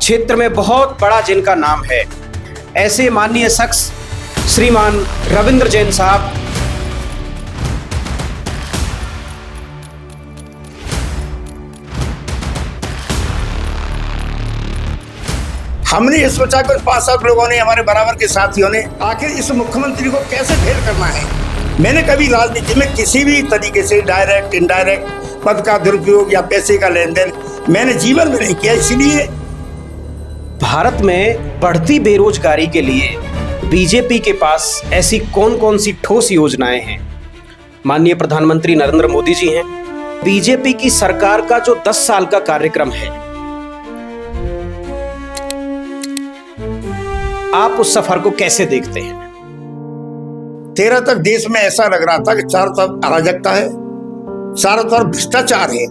क्षेत्र में बहुत बड़ा जिनका नाम है, ऐसे माननीय शख्स श्रीमान रविंद्र जैन साहब। हमने ये सोचा कि 5-7 लोगों ने, हमारे बराबर के साथियों ने, आखिर इस मुख्यमंत्री को कैसे फेल करना है। मैंने कभी राजनीति में किसी भी तरीके से डायरेक्ट इनडायरेक्ट पद का दुरुपयोग या पैसे का लेन देन मैंने जीवन में नहीं किया। इसलिए भारत में बढ़ती बेरोजगारी के लिए बीजेपी के पास ऐसी कौन कौन सी ठोस योजनाएं हैं। माननीय प्रधानमंत्री नरेंद्र मोदी जी हैं। बीजेपी की सरकार का जो 10 साल का कार्यक्रम है, आप उस सफर को कैसे देखते हैं? 13 तक देश में ऐसा लग रहा था कि चारों तरफ अराजकता है, चारों तरफ भ्रष्टाचार है।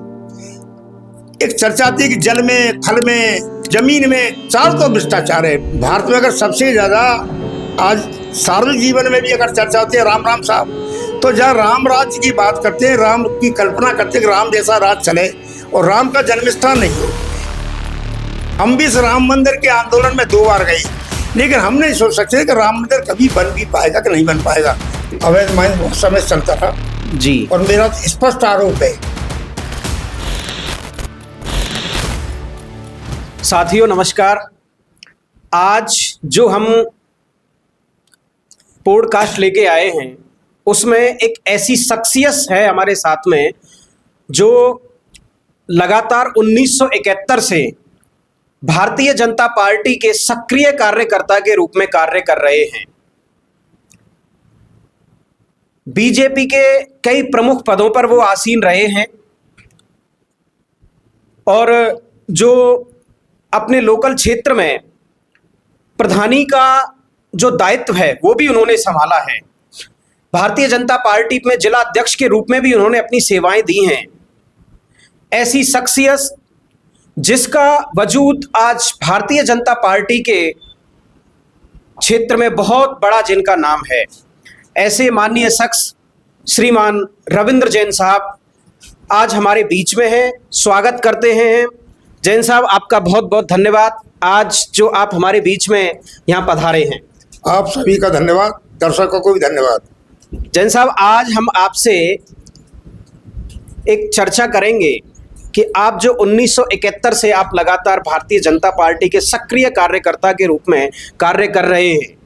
एक चर्चा थी कि जल में, थल में, जमीन में चारों तरफ भ्रष्टाचार है। भारत में अगर सबसे ज्यादा आज सार्वजनिक जीवन में भी अगर चर्चा होती है राम साहब, तो जहाँ राम राज्य की बात करते हैं, राम की कल्पना करते हैं कि राम जैसा राज चले और राम का जन्म स्थान नहीं हो। हम भी इस राम मंदिर के आंदोलन में 2 बार गए, लेकिन हम नहीं सोच सकते कि राम मंदिर कभी बन भी पाएगा कि नहीं बन पाएगा। अवैध माइन बहुत समय चलता था जी, और मेरा स्पष्ट आरोप है। साथियों नमस्कार। आज जो हम पॉडकास्ट लेके आए हैं, उसमें एक ऐसी शख्सियत है हमारे साथ में जो लगातार 1971 से भारतीय जनता पार्टी के सक्रिय कार्यकर्ता के रूप में कार्य कर रहे हैं। बीजेपी के कई प्रमुख पदों पर वो आसीन रहे हैं और जो अपने लोकल क्षेत्र में प्रधानी का जो दायित्व है वो भी उन्होंने संभाला है। भारतीय जनता पार्टी में जिला अध्यक्ष के रूप में भी उन्होंने अपनी सेवाएं दी हैं। ऐसी शख्सियत जिसका वजूद आज भारतीय जनता पार्टी के क्षेत्र में बहुत बड़ा जिनका नाम है, ऐसे माननीय शख्स श्रीमान रविंद्र जैन साहब आज हमारे बीच में हैं। स्वागत करते हैं जैन साहब, आपका बहुत बहुत धन्यवाद आज जो आप हमारे बीच में यहाँ पधारे हैं। आप सभी का धन्यवाद, दर्शकों को भी धन्यवाद। जैन साहब, आज हम आपसे एक चर्चा करेंगे कि आप जो 1971 से आप लगातार भारतीय जनता पार्टी के सक्रिय कार्यकर्ता के रूप में कार्य कर रहे हैं,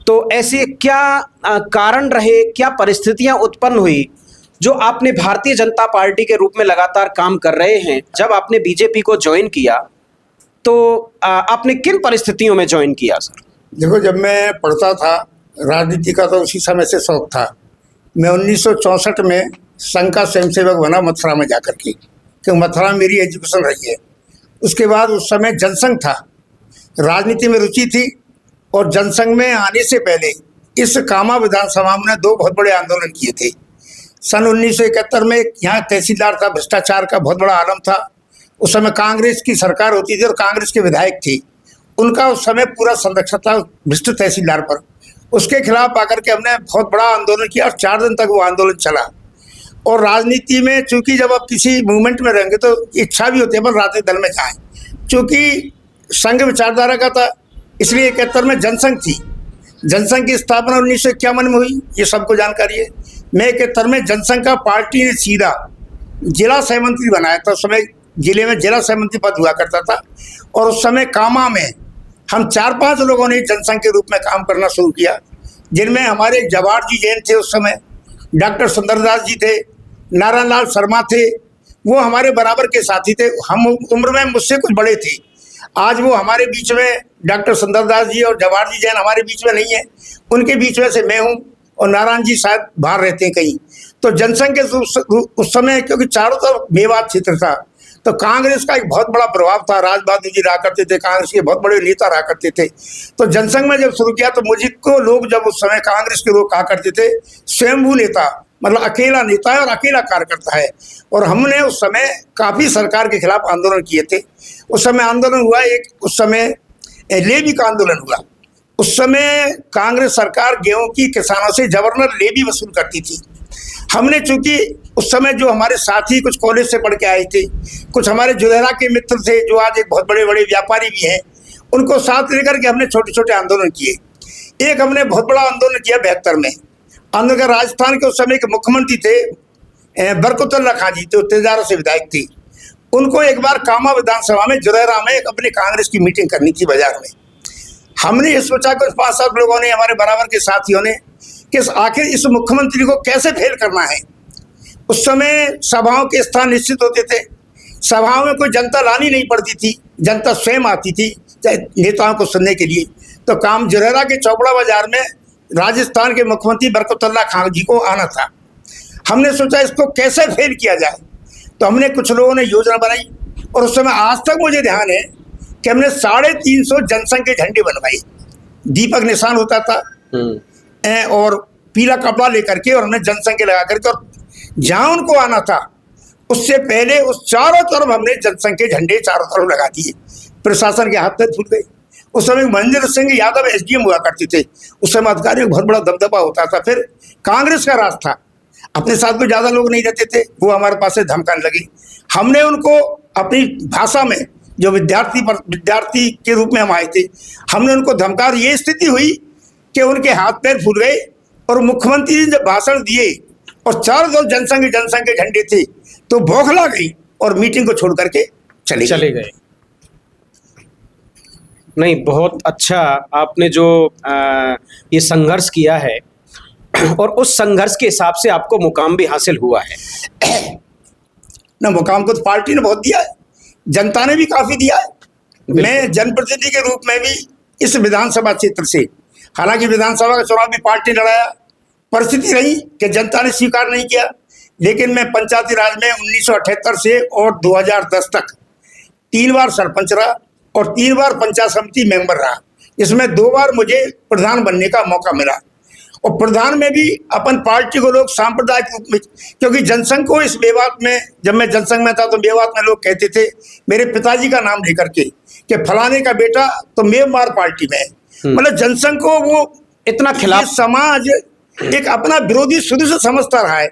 तो ऐसे क्या कारण रहे, क्या परिस्थितियां उत्पन्न हुई जो आपने भारतीय जनता पार्टी के रूप में लगातार काम कर रहे हैं? जब आपने बीजेपी को ज्वाइन किया तो आपने किन परिस्थितियों में ज्वाइन किया सर? देखो, जब मैं पढ़ता था राजनीति का तो उसी समय से शौक था। मैं 1964 में संघ का स्वयंसेवक बना मथुरा में जाकर के, क्योंकि मथुरा में मेरी एजुकेशन रही है। उसके बाद उस समय जनसंघ था, राजनीति में रुचि थी और जनसंघ में आने से पहले इस कामा विधानसभा में 2 बहुत बड़े आंदोलन किए थे। सन 1971 में यहाँ तहसीलदार था, भ्रष्टाचार का बहुत बड़ा आलम था। उस समय कांग्रेस की सरकार होती थी और कांग्रेस के विधायक थे, उनका उस समय पूरा संरक्षण था भ्रष्ट तहसीलदार पर। उसके खिलाफ आकर के हमने बहुत बड़ा आंदोलन किया और 4 दिन तक वो आंदोलन चला। और राजनीति में चूंकि जब आप किसी मूवमेंट में रहेंगे तो इच्छा भी होती है पर राजनीतिक दल में जाएं। चूंकि संघ विचारधारा का था, इसलिए 71 में जनसंघ थी। जनसंघ की स्थापना 1951 में हुई, ये सबको जानकारी है। मैं 71 में जनसंघ का पार्टी ने सीधा जिला सहमंत्री बनाया था। उस समय जिले में जिला सहमंत्री पद हुआ करता था और उस समय कामा में हम 4-5 लोगों ने जनसंघ के रूप में काम करना शुरू किया, जिनमें हमारे जवाहर जी जैन थे, उस समय डॉक्टर सुंदरदास जी थे, नारायण लाल शर्मा थे, वो हमारे बराबर के साथी थे। हम उम्र में मुझसे कुछ बड़े थे। आज वो हमारे बीच में डॉक्टर सुंदरदास जी और जवाहर जी जैन हमारे बीच में नहीं है, उनके बीच में से मैं हूँ और नारायण जी शायद बाहर रहते हैं कहीं। तो जनसंघ के उस समय क्योंकि चारों तरफ मेवात क्षेत्र था, तो कांग्रेस का एक बहुत बड़ा प्रभाव था। राज बहादुर जी रहा करते थे, कांग्रेस के बहुत बड़े नेता रहा करते थे। तो जनसंघ में जब शुरू किया तो मुझको लोग जब उस समय कांग्रेस के लोग कहा करते थे स्वयंभू नेता, मतलब अकेला नेता है और अकेला कार्यकर्ता है। और हमने उस समय काफ़ी सरकार के खिलाफ आंदोलन किए थे। उस समय आंदोलन हुआ एक, उस समय लेवी का आंदोलन हुआ। उस समय कांग्रेस सरकार गेहूं की किसानों से जबरन लेवी वसूल करती थी। हमने चूंकि उस समय जो हमारे साथी कुछ कॉलेज से पढ़ के आए थे, कुछ हमारे जुलेरा के मित्र थे जो आज एक बहुत बड़े बड़े व्यापारी भी हैं, उनको साथ लेकर के हमने छोटे छोटे आंदोलन किए। एक हमने बहुत बड़ा आंदोलन किया 72 में। आंदोलन राजस्थान के उस समय के मुख्यमंत्री थे बरकतुल्लाह खां जी, जो तेजारा से विधायक थी। उनको एक बार कामा विधानसभा में जुलेरा में अपने कांग्रेस की मीटिंग करनी थी बाजार में। हमने ये सोचा कि 5-7 लोगों ने, हमारे बराबर के साथियों ने, कि आखिर इस मुख्यमंत्री को कैसे फेल करना है। उस समय सभाओं के स्थान निश्चित होते थे, सभाओं में कोई जनता लानी नहीं पड़ती थी, जनता स्वयं आती थी चाहे नेताओं को सुनने के लिए। तो काम जुलेरा के चौपड़ा बाजार में राजस्थान के मुख्यमंत्री बरकतुल्लाह खां जी को आना था। हमने सोचा इसको कैसे फेल किया जाए, तो हमने कुछ लोगों ने योजना बनाई और उस समय आज तक मुझे ध्यान है कि हमने 350 जनसंघ के झंडे बनवाए। दीपक निशान होता था और पीला कपड़ा लेकर के, और हमने जनसंघ लगा करके, और जहाँ उनको आना था उससे पहले उस चारों तरफ हमने जनसंघ के झंडे चारों तरफ लगा दिए। प्रशासन के हाथ पैर फूल गए। उस समय महेंद्र सिंह यादव एसडीएम हुआ करते थे। उस समय अधिकारियों को बहुत बड़ा दबदबा होता था। फिर कांग्रेस का राज था, अपने साथ कोई ज़्यादा लोग नहीं रहते थे, वो हमारे पास से धमकाने लगे। हमने उनको अपनी भाषा में, जो विद्यार्थी के रूप में हम आए थे, हमने उनको धमका, ये स्थिति हुई कि उनके हाथ पैर फूल गए और मुख्यमंत्री ने जब भाषण दिए और चारों तरफ जनसंघ के झंडे थे तो बौखला गई और मीटिंग को छोड़ करके चले गए। नहीं, बहुत अच्छा आपने जो ये संघर्ष किया है और उस संघर्ष के हिसाब से आपको मुकाम भी हासिल हुआ है ना। मुकाम को तो पार्टी ने बहुत दिया है, जनता ने भी काफी दिया है। मैं जनप्रतिनिधि के रूप में भी इस विधानसभा क्षेत्र से, हालांकि विधानसभा का चुनाव भी पार्टी लड़ाया, परिस्थिति रही कि जनता ने स्वीकार नहीं किया, लेकिन मैं पंचायती राज में 1978 से और 2010 तक 3 बार सरपंच रहा और 3 बार पंचायत समिति मेंबर रहा। इसमें 2 बार मुझे प्रधान बनने का मौका मिला। और प्रधान में भी अपन पार्टी को लोग सांप्रदायिक रूप में, क्योंकि जनसंघ को इस मेवात में, जब मैं जनसंघ में था तो मेवात में लोग कहते थे मेरे पिताजी का नाम लेकर के कि फलाने का बेटा तो मेवार पार्टी में है। मतलब जनसंघ को वो इतना खिलाफ, समाज एक अपना विरोधी शुरू से समझता रहा है।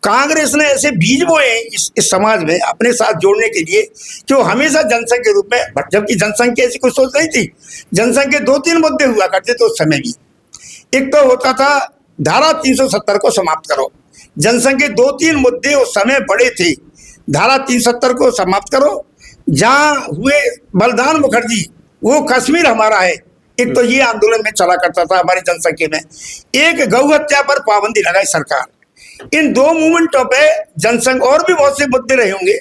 कांग्रेस ने ऐसे बीज बोए इस समाज में अपने साथ जोड़ने के लिए कि वो हमेशा जनसंघ के रूप में, जबकि जनसंघ की ऐसी कोई सोच नहीं थी। जनसंघ के 2-3 मुद्दे हुआ करते थे उस समय भी। एक तो होता था धारा 370 को समाप्त करो। जनसंघ के 2-3 मुद्दे उस समय बड़े थे। धारा 370 को समाप्त करो। जहाँ हुए बलिदान मुखर्जी, वो कश्मीर हमारा है, एक तो ये आंदोलन में चला करता था हमारे जनसंघ में। एक गौ हत्या पर पाबंदी लगाई सरकार। इन 2 मूवमेंटों पे जनसंघ, और भी बहुत से मुद्दे रहे होंगे,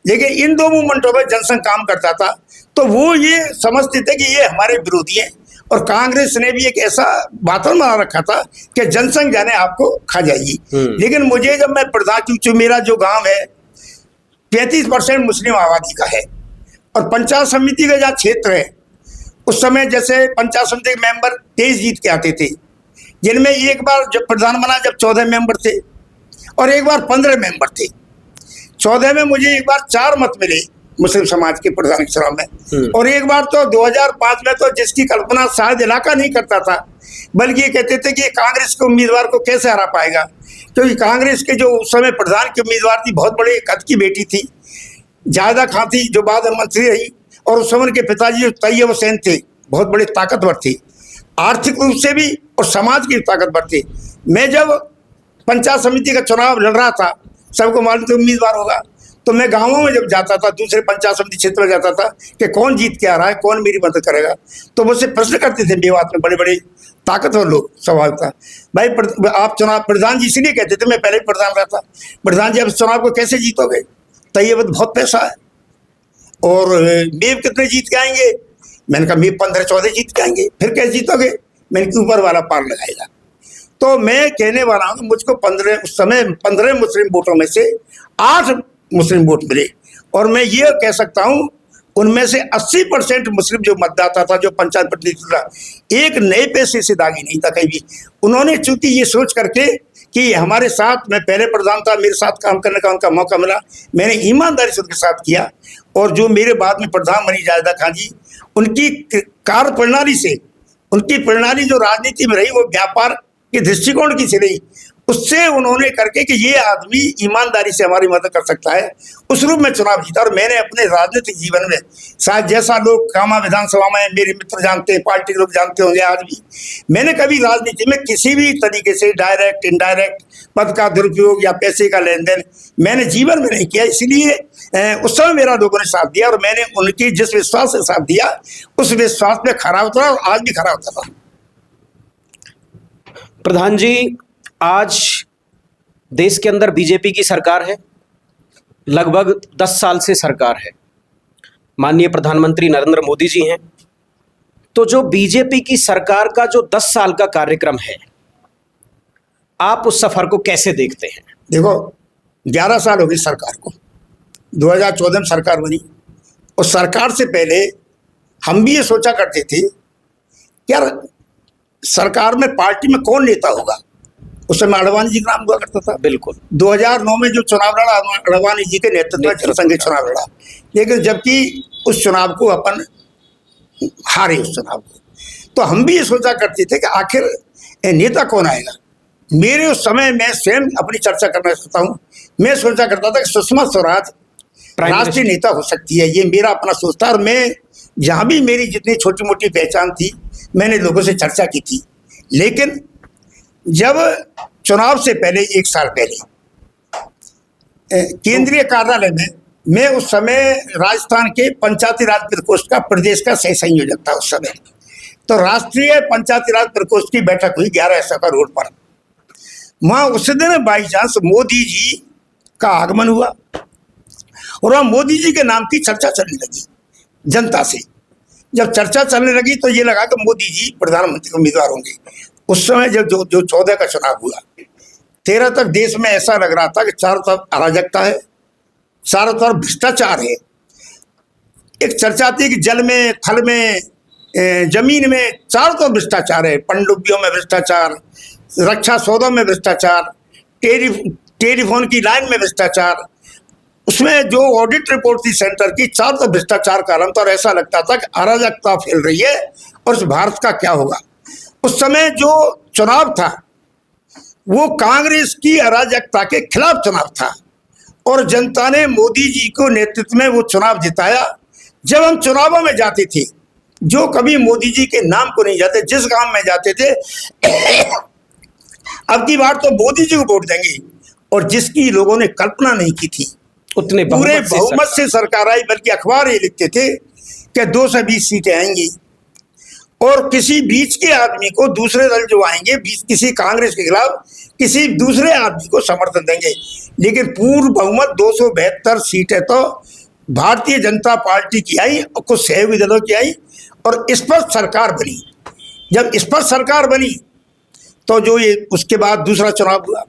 लेकिन इन 2 मूवमेंटों पे जनसंघ काम करता था। तो वो ये समझते थे कि ये हमारे विरोधी हैं, और कांग्रेस ने भी एक ऐसा वातावरण बना रखा था कि जनसंघ जाने आपको खा जाएगी। लेकिन मुझे जब मैं प्रधान, क्योंकि मेरा जो गांव है 35% मुस्लिम आबादी का है, और पंचायत समिति का जहाँ क्षेत्र है, उस समय जैसे पंचायत समिति के मेंबर 23 जीत के आते थे, जिनमें एक बार जब प्रधान बना जब 14 मेंबर थे और एक बार 15 मेंबर थे। 14 में मुझे एक बार 4 मत मिले मुस्लिम समाज के प्रधान के चुनाव में, और एक बार तो 2005 में तो जिसकी कल्पना शायद इलाका नहीं करता था, बल्कि ये कहते थे कि कांग्रेस के उम्मीदवार को कैसे हरा पाएगा, क्योंकि कांग्रेस के जो उस समय प्रधान की उम्मीदवार थी बहुत बड़े कद की बेटी थी, जायदा खां थी, जो बाद में मंत्री रही, और उस समय के पिताजी जो तैयब हुसैन थे बहुत बड़े ताकतवर थे, आर्थिक रूप से भी और समाज की ताकतवर थे। मैं जब पंचायत समिति का चुनाव लड़ रहा था, सबको मालूम था उम्मीदवार होगा, तो मैं गाँवों में जब जाता था, दूसरे पंचायत समिति क्षेत्र में जाता था कि कौन जीत के आ रहा है, कौन मेरी मदद करेगा, तो मुझसे प्रश्न करते थे मेवात में बड़े बड़े ताकतवर लोग। स्वाभाविक था भाई, आप चुनाव प्रधान जी इसलिए कहते थे, मैं पहले भी प्रधान रहा था, प्रधान जी आप चुनाव को कैसे जीतोगे, तैयब बहुत पैसा है, और मेव कितने जीत के आएंगे, मैंने कहा मेव 15-14 जीत के आएंगे, फिर कैसे जीतोगे, मैंने कि ऊपर वाला पार लगाएगा। तो मैं कहने वाला हूँ कि मुझको 15 उस समय 15 मुस्लिम वोटों में से 8 मुस्लिम वोट मिले, और मैं ये कह सकता हूँ उनमें से 80% मुस्लिम जो मतदाता था, जो पंचायत प्रतिनिधि था, एक नए पैसे से दागी नहीं था कहीं भी। उन्होंने चूंकि ये सोच करके कि हमारे साथ, मैं पहले प्रधान था, मेरे साथ काम करने का उनका मौका मिला, मैंने ईमानदारी से उनके साथ किया, और जो मेरे बाद में प्रधान बनी जायदा खां जी, उनकी कार्य प्रणाली से, उनकी प्रणाली जो राजनीति में रही वो व्यापार के दृष्टिकोण की से रही, उससे उन्होंने करके कि ये आदमी ईमानदारी से हमारी मदद कर सकता है, उस रूप में चुनाव जीता। और मैंने अपने राजनीतिक जीवन में शायद जैसा लोग कामा विधानसभा में मेरे मित्र जानते हैं, पार्टी के लोग जानते होंगे, आज भी मैंने कभी राजनीति में किसी भी तरीके से डायरेक्ट इनडायरेक्ट पद का दुरुपयोग या पैसे का लेन देन मैंने जीवन में नहीं किया। इसलिए उस समय मेरा लोगों ने साथ दिया और मैंने उनकी जिस विश्वास से साथ दिया उस विश्वास में खरा उतरा और आज भी खरा उतरा। प्रधान जी, आज देश के अंदर बीजेपी की सरकार है, लगभग 10 साल से सरकार है, माननीय प्रधानमंत्री नरेंद्र मोदी जी हैं। तो जो बीजेपी की सरकार का जो 10 साल का कार्यक्रम है, आप उस सफर को कैसे देखते हैं? देखो, 11 साल हो गए सरकार को, 2014 में सरकार बनी। और सरकार से पहले हम भी ये सोचा करते थे कि यार सरकार में पार्टी में कौन नेता होगा। उस समय अडवाणी जी का नाम हुआ करता था। बिल्कुल। 2009 में जो चुनाव लड़ा, अडवाणी जी के नेतृत्व में जनसंघ चुनाव लड़ा, लेकिन जबकि उस चुनाव को अपन हारे उस चुनाव को, तो हम भी ये सोचा करते थे कि आखिर नेता कौन आएगा। मेरे उस समय मैं स्वयं अपनी चर्चा करना चाहता हूँ, मैं सोचा करता था कि सुषमा स्वराज राष्ट्रीय नेता हो सकती है, ये मेरा अपना सोच था। और मैं जहाँ भी मेरी जितनी छोटी मोटी पहचान थी मैंने लोगों से चर्चा की थी। लेकिन जब चुनाव से पहले 1 साल पहले केंद्रीय कार्यालय में मैं उस समय राजस्थान के पंचायती राज प्रकोष्ठ का प्रदेश का सह संयोजक था उस समय, तो राष्ट्रीय पंचायती राज प्रकोष्ठ की बैठक हुई 11 अशोका रोड पर। वहाँ उस दिन बाई चांस मोदी जी का आगमन हुआ और वहाँ मोदी जी के नाम की चर्चा चलने लगी जनता से। जब चर्चा चलने लगी तो ये लगा कि मोदी जी प्रधानमंत्री उम्मीदवार होंगे। उस समय जब जो 14 का चुनाव हुआ, 13 तक देश में ऐसा लग रहा था कि चारों तरफ अराजकता है, चारों तरफ भ्रष्टाचार है। एक चर्चा थी कि जल में, थल में, जमीन में चारों तरफ भ्रष्टाचार है। पनडुब्बियों में भ्रष्टाचार, रक्षा सौदों में भ्रष्टाचार, टेलीफोन की लाइन में भ्रष्टाचार। उसमें जो ऑडिट रिपोर्ट थी सेंटर की, चारों तरफ भ्रष्टाचार का आलम था और ऐसा लगता था कि अराजकता फैल रही है और इस भारत का क्या होगा। उस समय जो चुनाव था वो कांग्रेस की अराजकता के खिलाफ चुनाव था और जनता ने मोदी जी को नेतृत्व में वो चुनाव जिताया। जब हम चुनावों में जाते थे, जो कभी मोदी जी के नाम को नहीं जाते, जिस गांव में जाते थे अब की बार तो मोदी जी को वोट देंगे, और जिसकी लोगों ने कल्पना नहीं की थी उतने पूरे बहुमत से सरकार आई। बल्कि अखबार ये लिखते थे कि 220 सीटें आएंगी और किसी बीच के आदमी को दूसरे दल जो आएंगे किसी कांग्रेस के खिलाफ किसी दूसरे आदमी को समर्थन देंगे। लेकिन पूर्ण बहुमत 272 सीटें तो भारतीय जनता पार्टी की आई और कुछ सहयोगी दलों की आई और इस पर सरकार बनी। जब इस पर सरकार बनी तो जो ये उसके बाद दूसरा चुनाव हुआ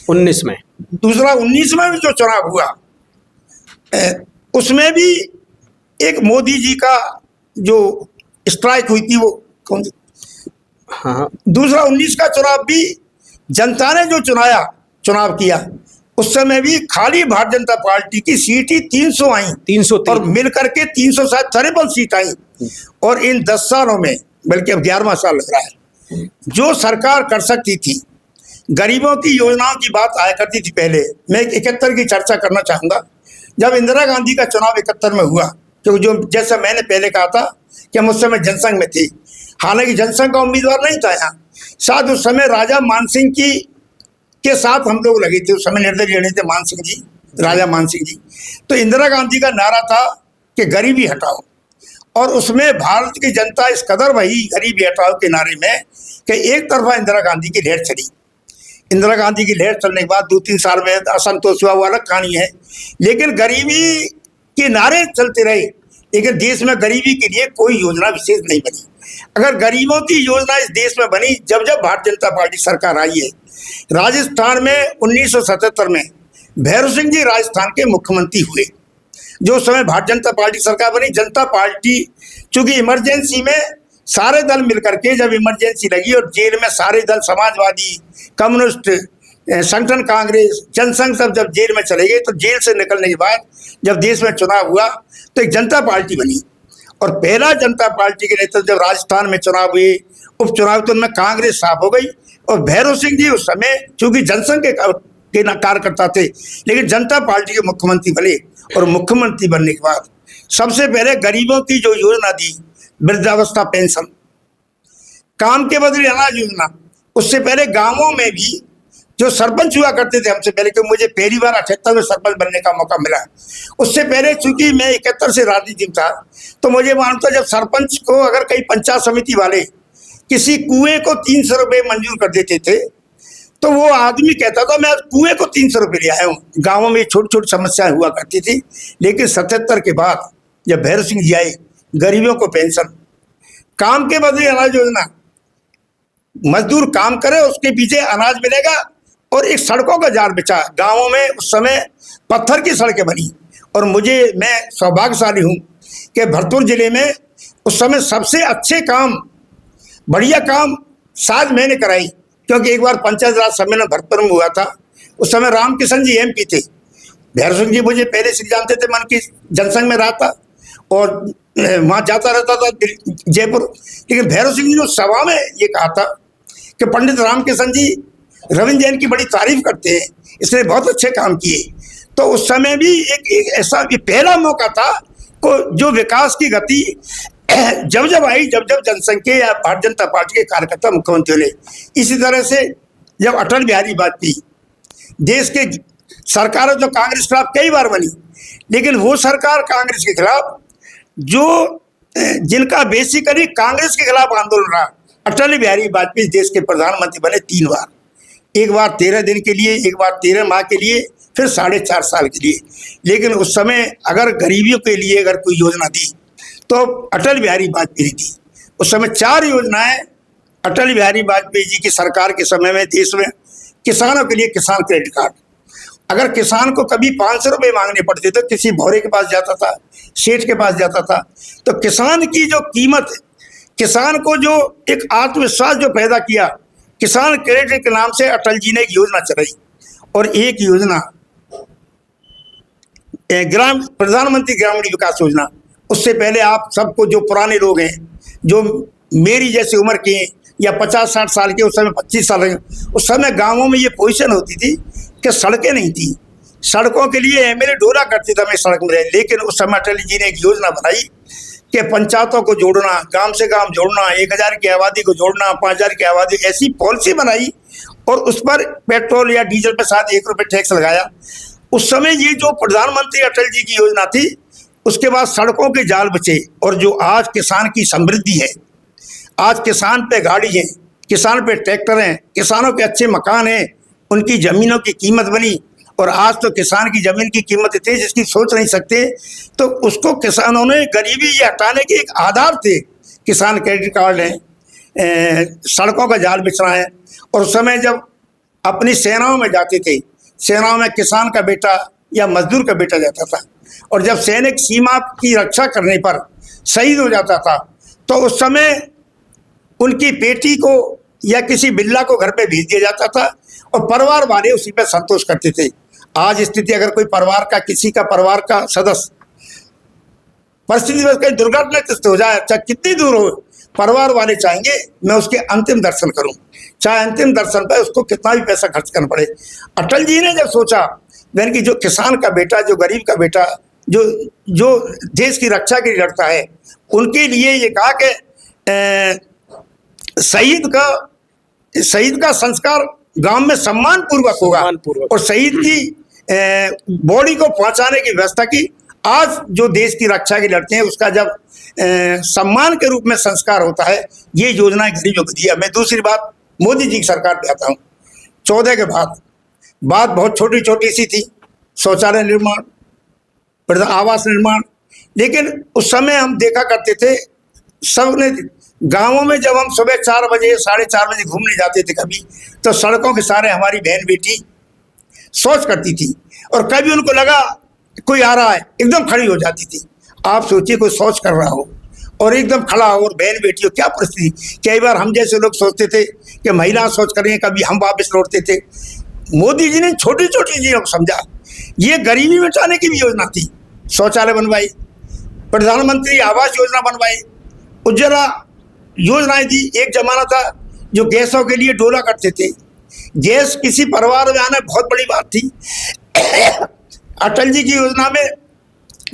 19 में, दूसरा 19 में भी जो चुनाव हुआ उसमें भी एक मोदी जी का जो स्ट्राइक हुई थी वो कौन सी, हाँ, दूसरा 19 का चुनाव भी जनता ने जो चुनाव किया उस समय भी खाली भारतीय जनता पार्टी की सीट ही 300 आई, 303 और मिलकर के 353 सीट आई। और इन 10 सालों में, बल्कि अब 11वां साल लग रहा है, जो सरकार कर सकती थी, गरीबों की योजनाओं की बात आया करती थी। पहले मैं 71 की चर्चा करना चाहूँगा, जब इंदिरा गांधी का चुनाव 71 में हुआ, क्योंकि जो जैसा मैंने पहले कहा था कि हम उस समय जनसंघ में थे, हालांकि जनसंघ का उम्मीदवार नहीं था यहाँ, शायद उस समय राजा मानसिंह के साथ हम लोग लगे थे। उस समय निर्दलीय थे मान सिंह जी, राजा मान सिंह जी। तो इंदिरा गांधी का नारा था कि गरीबी हटाओ, और उसमें भारत की जनता इस कदर वही गरीबी हटाओ के नारे में कि एक तरफा इंदिरा गांधी की लहर चली। इंदिरा गांधी की लहर चलने के बाद 2-3 साल में असंतोष हुआ, वो अलग कहानी है, लेकिन गरीबी के नारे चलते रहे। लेकिन देश में गरीबी के लिए कोई योजना विशेष नहीं बनी। अगर गरीबों की योजना इस देश में बनी जब भारतीय जनता पार्टी सरकार आई है। राजस्थान में 1977 में भैरव सिंह जी राजस्थान के मुख्यमंत्री हुए, जो समय भारतीय जनता पार्टी सरकार बनी। जनता पार्टी चूंकि इमरजेंसी में सारे दल मिलकर के, जब इमरजेंसी लगी और जेल में सारे दल, समाजवादी, कम्युनिस्ट संगठन, कांग्रेस, जनसंघ, सब जब जेल में चले गए, तो जेल से निकलने के बाद जब देश में चुनाव हुआ तो एक जनता पार्टी बनी। और पहला जनता पार्टी के नेतृत्व जब राजस्थान में चुनाव हुए, उपचुनाव, तो उनमें कांग्रेस साफ हो गई और भैरव सिंह जी उस समय चूंकि जनसंघ के कार्यकर्ता थे, लेकिन जनता पार्टी के मुख्यमंत्री बने और मुख्यमंत्री बनने के बाद सबसे पहले गरीबों की जो योजना दी, वृद्धावस्था पेंशन, काम के बदले अनाज योजना, उससे पहले गांवों में भी जो सरपंच हुआ करते थे हमसे पहले, क्योंकि मुझे पहली बार 78 में सरपंच बनने का मौका मिला, उससे पहले चूंकि मैं 71 से राजनीति में था, तो मुझे मालूम था जब सरपंच को अगर कई पंचायत समिति वाले किसी कुएं को 300 रुपये मंजूर कर देते थे, तो वो आदमी कहता था मैं कुएं को 300 रुपये ले आया हूँ। गाँवों में छोटी छोटी समस्याएं हुआ करती थी, लेकिन 77 के बाद जब भैरव सिंह जी आए, गरीबों को पेंशन, काम के बदले अनाज योजना, मजदूर काम करे उसके पीछे अनाज मिलेगा, और एक सड़कों का जाल बिछा। गाँवों में उस समय पत्थर की सड़कें बनी, और मैं सौभाग्यशाली हूँ कि भरतपुर जिले में उस समय सबसे अच्छे काम, बढ़िया काम शायद मैंने कराई, क्योंकि एक बार पंचायत राज सम्मेलन भरतपुर में हुआ था। उस समय रामकिशन जी एमपी थे, भैरव सिंह जी मुझे पहले से जानते थे, मन की जनसंघ में रहा था और वहाँ जाता रहता था जयपुर। लेकिन भैरव सिंह जी ने उस सभा में ये कहा था कि पंडित रामकिशन जी रविंद्र जैन की बड़ी तारीफ करते हैं, इसने बहुत अच्छे काम किए। तो उस समय भी एक ऐसा पहला मौका था को जो विकास की गति जब आई, जब जनसंघ के या भारतीय जनता पार्टी के कार्यकर्ता मुख्यमंत्री ने। इसी तरह से जब अटल बिहारी वाजपेयी, देश के सरकारें जो कांग्रेस के खिलाफ कई बार बनी, लेकिन वो सरकार कांग्रेस के खिलाफ जो जिनका बेसिकली कांग्रेस के खिलाफ आंदोलन रहा, अटल बिहारी वाजपेयी देश के प्रधानमंत्री बने 3 बार, एक बार 13 दिन के लिए, एक बार 13 माह के लिए, फिर 4.5 साल के लिए। लेकिन उस समय अगर गरीबियों के लिए अगर कोई योजना दी तो अटल बिहारी वाजपेयी दी। उस समय 4 योजनाएं अटल बिहारी वाजपेयी जी की सरकार के समय में देश में किसानों के लिए किसान क्रेडिट कार्ड, अगर किसान को कभी 500 रुपये मांगने पड़ते थे, किसी भौरे के पास जाता था, सेठ के पास जाता था, तो किसान की जो कीमत, किसान को जो एक आत्मविश्वास जो पैदा किया, किसान क्रेडिट के नाम से अटल जी ने एक योजना चलाई। और एक योजना प्रधानमंत्री ग्रामीण विकास योजना, उससे पहले आप सबको जो पुराने लोग हैं, जो मेरी जैसी उम्र के हैं या 50-60 साल के, उस समय 25 साल के, उस समय गांवों में ये पोजीशन होती थी कि सड़कें नहीं थी, सड़कों के लिए एमएलए ढोला करते थे, हमें सड़क में रहे। लेकिन उस समय अटल जी ने एक योजना बनाई कि पंचायतों को जोड़ना, गांव से गांव जोड़ना, 1000 की आबादी को जोड़ना, 5000 की आबादी, ऐसी पॉलिसी बनाई और उस पर पेट्रोल या डीजल पर साथ 1 रुपये टैक्स लगाया। उस समय ये जो प्रधानमंत्री अटल जी की योजना थी, उसके बाद सड़कों के जाल बचे। और जो आज किसान की समृद्धि है, आज किसान पे गाड़ी है, किसान पे ट्रैक्टर हैं, किसानों के अच्छे मकान हैं, उनकी ज़मीनों की कीमत बनी। और आज तो किसान की ज़मीन की कीमत इतनी जिसकी सोच नहीं सकते। तो उसको किसानों ने गरीबी ये हटाने के एक आधार थे, किसान क्रेडिट कार्ड है, सड़कों का जाल बिछना है। और उस समय जब अपनी सेनाओं में जाते थे, सेनाओं में किसान का बेटा या मजदूर का बेटा जाता था, और जब सैनिक सीमा की रक्षा करने पर शहीद हो जाता था, तो उस समय उनकी बेटी को या किसी बिल्ला को घर पे भेज दिया जाता था और परिवार वाले उसी पे संतोष करते थे। आज स्थिति, अगर कोई परिवार का, किसी का परिवार का सदस्य परिस्थिति में कहीं दुर्घटनाग्रस्त हो जाए, चाहे कितनी दूर हो, परिवार वाले चाहेंगे मैं उसके अंतिम दर्शन करूं, चाहे अंतिम दर्शन पर उसको कितना भी पैसा खर्च करना पड़े। अटल जी ने जब सोचा, यानी कि जो किसान का बेटा, जो गरीब का बेटा, जो देश की रक्षा के लिए लड़ता है, उनके लिए ये कहा कि शहीद का संस्कार गांव में सम्मान पूर्वक होगा, और शहीद की बॉडी को पहुंचाने की व्यवस्था की। आज जो देश की रक्षा के लड़ते हैं, उसका जब सम्मान के रूप में संस्कार होता है, ये योजना गरीबों को दिया। मैं दूसरी बात मोदी जी की सरकार पे आता हूँ। 14 के बाद बात बहुत छोटी छोटी सी थी, शौचालय निर्माण, आवास निर्माण, लेकिन उस समय हम देखा करते थे, सबने गांवों में जब हम सुबह 4 बजे 4:30 बजे घूमने जाते थे कभी, तो सड़कों के सारे हमारी बहन बेटी शौच करती थी, और कभी उनको लगा कोई आ रहा है, एकदम खड़ी हो जाती थी। आप सोचिए कोई शौच कर रहा हो और एकदम खड़ा हो, और बहन बेटी हो, क्या परिस्थिति। कई बार हम जैसे लोग सोचते थे कि महिला शौच करेंगे, कभी हम वापस लौटते थे। मोदी जी ने छोटी छोटी चीज़ों को समझा। ये गरीबी मिटाने की भी योजना थी, शौचालय बनवाई, प्रधानमंत्री आवास योजना बनवाई, उज्ज्वला योजनाएं दी। एक जमाना था जो गैसों के लिए डोला करते थे। गैस किसी परिवार में आना बहुत बड़ी बात थी। अटल जी की योजना में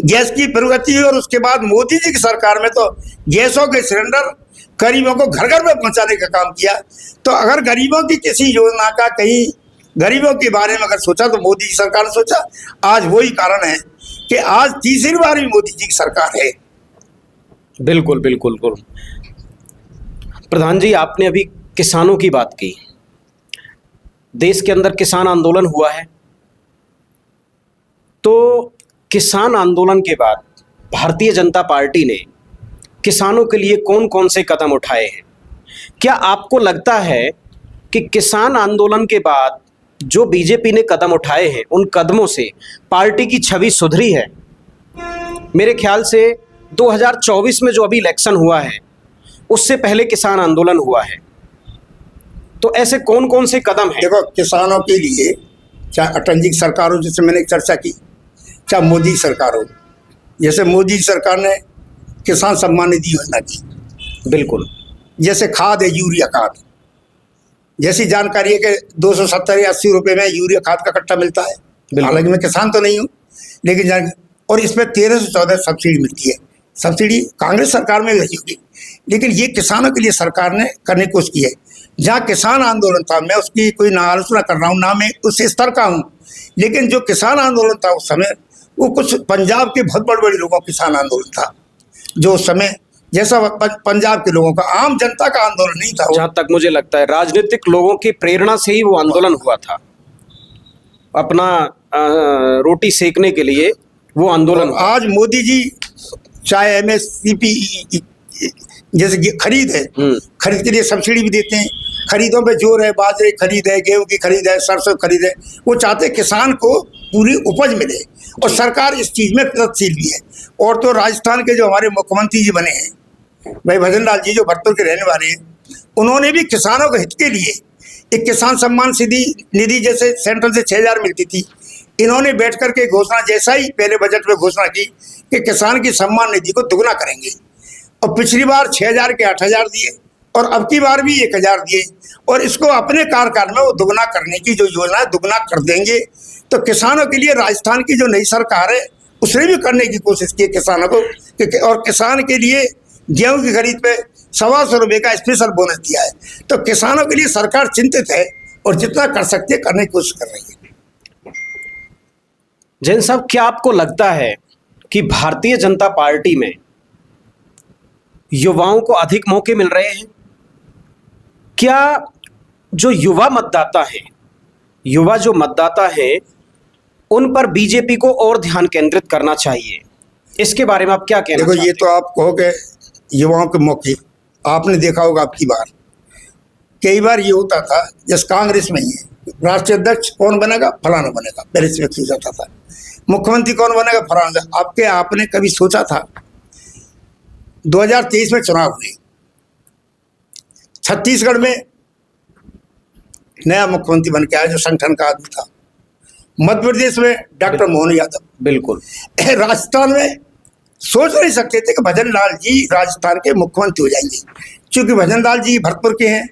गैस की प्रगति हुई और उसके बाद मोदी जी की सरकार में तो गैसों के सिलेंडर गरीबों को घर घर में पहुंचाने का काम किया। तो अगर गरीबों की किसी योजना का कहीं गरीबों के बारे में अगर सोचा तो मोदी जी सरकार ने सोचा। आज वही कारण है कि आज तीसरी बार भी मोदी जी की सरकार है। बिल्कुल बिल्कुल बिल्कुल। प्रधान जी, आपने अभी किसानों की बात की। देश के अंदर किसान आंदोलन हुआ है, तो किसान आंदोलन के बाद भारतीय जनता पार्टी ने किसानों के लिए कौन कौन से कदम उठाए हैं? क्या आपको लगता है कि किसान आंदोलन के बाद जो बीजेपी ने कदम उठाए हैं उन कदमों से पार्टी की छवि सुधरी है? मेरे ख्याल से 2024 में जो अभी इलेक्शन हुआ है उससे पहले किसान आंदोलन हुआ है, तो ऐसे कौन कौन से कदम हैं? देखो, किसानों के लिए चाहे अटल जी की सरकार हो जिससे मैंने चर्चा की, चाहे मोदी की सरकार हो, जैसे मोदी सरकार ने किसान सम्मान निधि योजना की, बिल्कुल, जैसे खाद है यूरिया खाद, जैसी जानकारी है कि 270 या 80 रुपये में यूरिया खाद का कट्टा मिलता है। हालांकि मैं किसान तो नहीं हूँ, लेकिन और इसमें 13 से 14 सब्सिडी मिलती है। सब्सिडी कांग्रेस सरकार में रही होगी, लेकिन ये किसानों के लिए सरकार ने करने की कोशिश की है। जहाँ किसान आंदोलन था, मैं उसकी कोई ना आलोचना कर रहा हूँ, ना मैं उस स्तर का हूँ, लेकिन जो किसान आंदोलन था उस समय वो कुछ पंजाब के बहुत बड़े बड़े लोगों का किसान आंदोलन था, जो उस समय जैसा पंजाब के लोगों का, आम जनता का आंदोलन नहीं था। जहाँ तक मुझे लगता है राजनीतिक लोगों की प्रेरणा से ही वो आंदोलन हुआ था, अपना रोटी सेकने के लिए वो आंदोलन। आज मोदी जी चाहे MSP जैसे खरीद है, खरीद के लिए सब्सिडी भी देते हैं, खरीदों पे जोर है, बाजरे खरीद है, गेहूं की खरीद है, सरसों खरीद है। वो चाहते किसान को पूरी उपज मिले और सरकार इस चीज़ में प्रगतिशील भी है। और तो राजस्थान के जो हमारे मुख्यमंत्री जी बने हैं भाई भजन लाल जी, जो भरतपुर के रहने वाले हैं, उन्होंने भी किसानों के हित के लिए एक किसान सम्मान निधि जैसे सेंट्रल से 6,000 मिलती थी, इन्होंने बैठ कर के घोषणा जैसा ही पहले बजट में घोषणा की कि किसान की सम्मान निधि को दुगना करेंगे। और पिछली बार 6,000 के 8,000 दिए और अब की बार भी 1,000 दिए, और इसको अपने कार्यकाल में वो दुगना करने की जो योजना है दुगना कर देंगे। तो किसानों के लिए राजस्थान की जो नई सरकार है उसने भी करने की कोशिश की किसानों को, और किसान के लिए गेहूं की खरीद पे 125 रुपये का स्पेशल बोनस दिया है। तो किसानों के लिए सरकार चिंतित है और जितना कर सकती है करने की कोशिश कर रही है। जैन साहब, क्या आपको लगता है कि भारतीय जनता पार्टी में युवाओं को अधिक मौके मिल रहे हैं? क्या जो युवा मतदाता हैं, युवा जो मतदाता हैं, उन पर बीजेपी को और ध्यान केंद्रित करना चाहिए? इसके बारे में आप क्या कहना चाहते हैं? देखो, ये तो आप कहोगे युवाओं के मौके, आपने देखा होगा आपकी बार कई बार ये होता था, जैसे कांग्रेस में ही है, राष्ट्रीय अध्यक्ष कौन बनेगा, फलाना बनेगा, पहले से व्यक्ति जाता था, मुख्यमंत्री कौन बनेगा, फलाना। आपने कभी सोचा था 2023 में चुनाव हुए, छत्तीसगढ़ में नया मुख्यमंत्री बन के आया जो संगठन का आदमी था, मध्य प्रदेश में डॉक्टर मोहन यादव, बिल्कुल, राजस्थान में सोच नहीं सकते थे कि भजन लाल जी राजस्थान के मुख्यमंत्री हो जाएंगे, क्योंकि भजन लाल जी भरतपुर के हैं।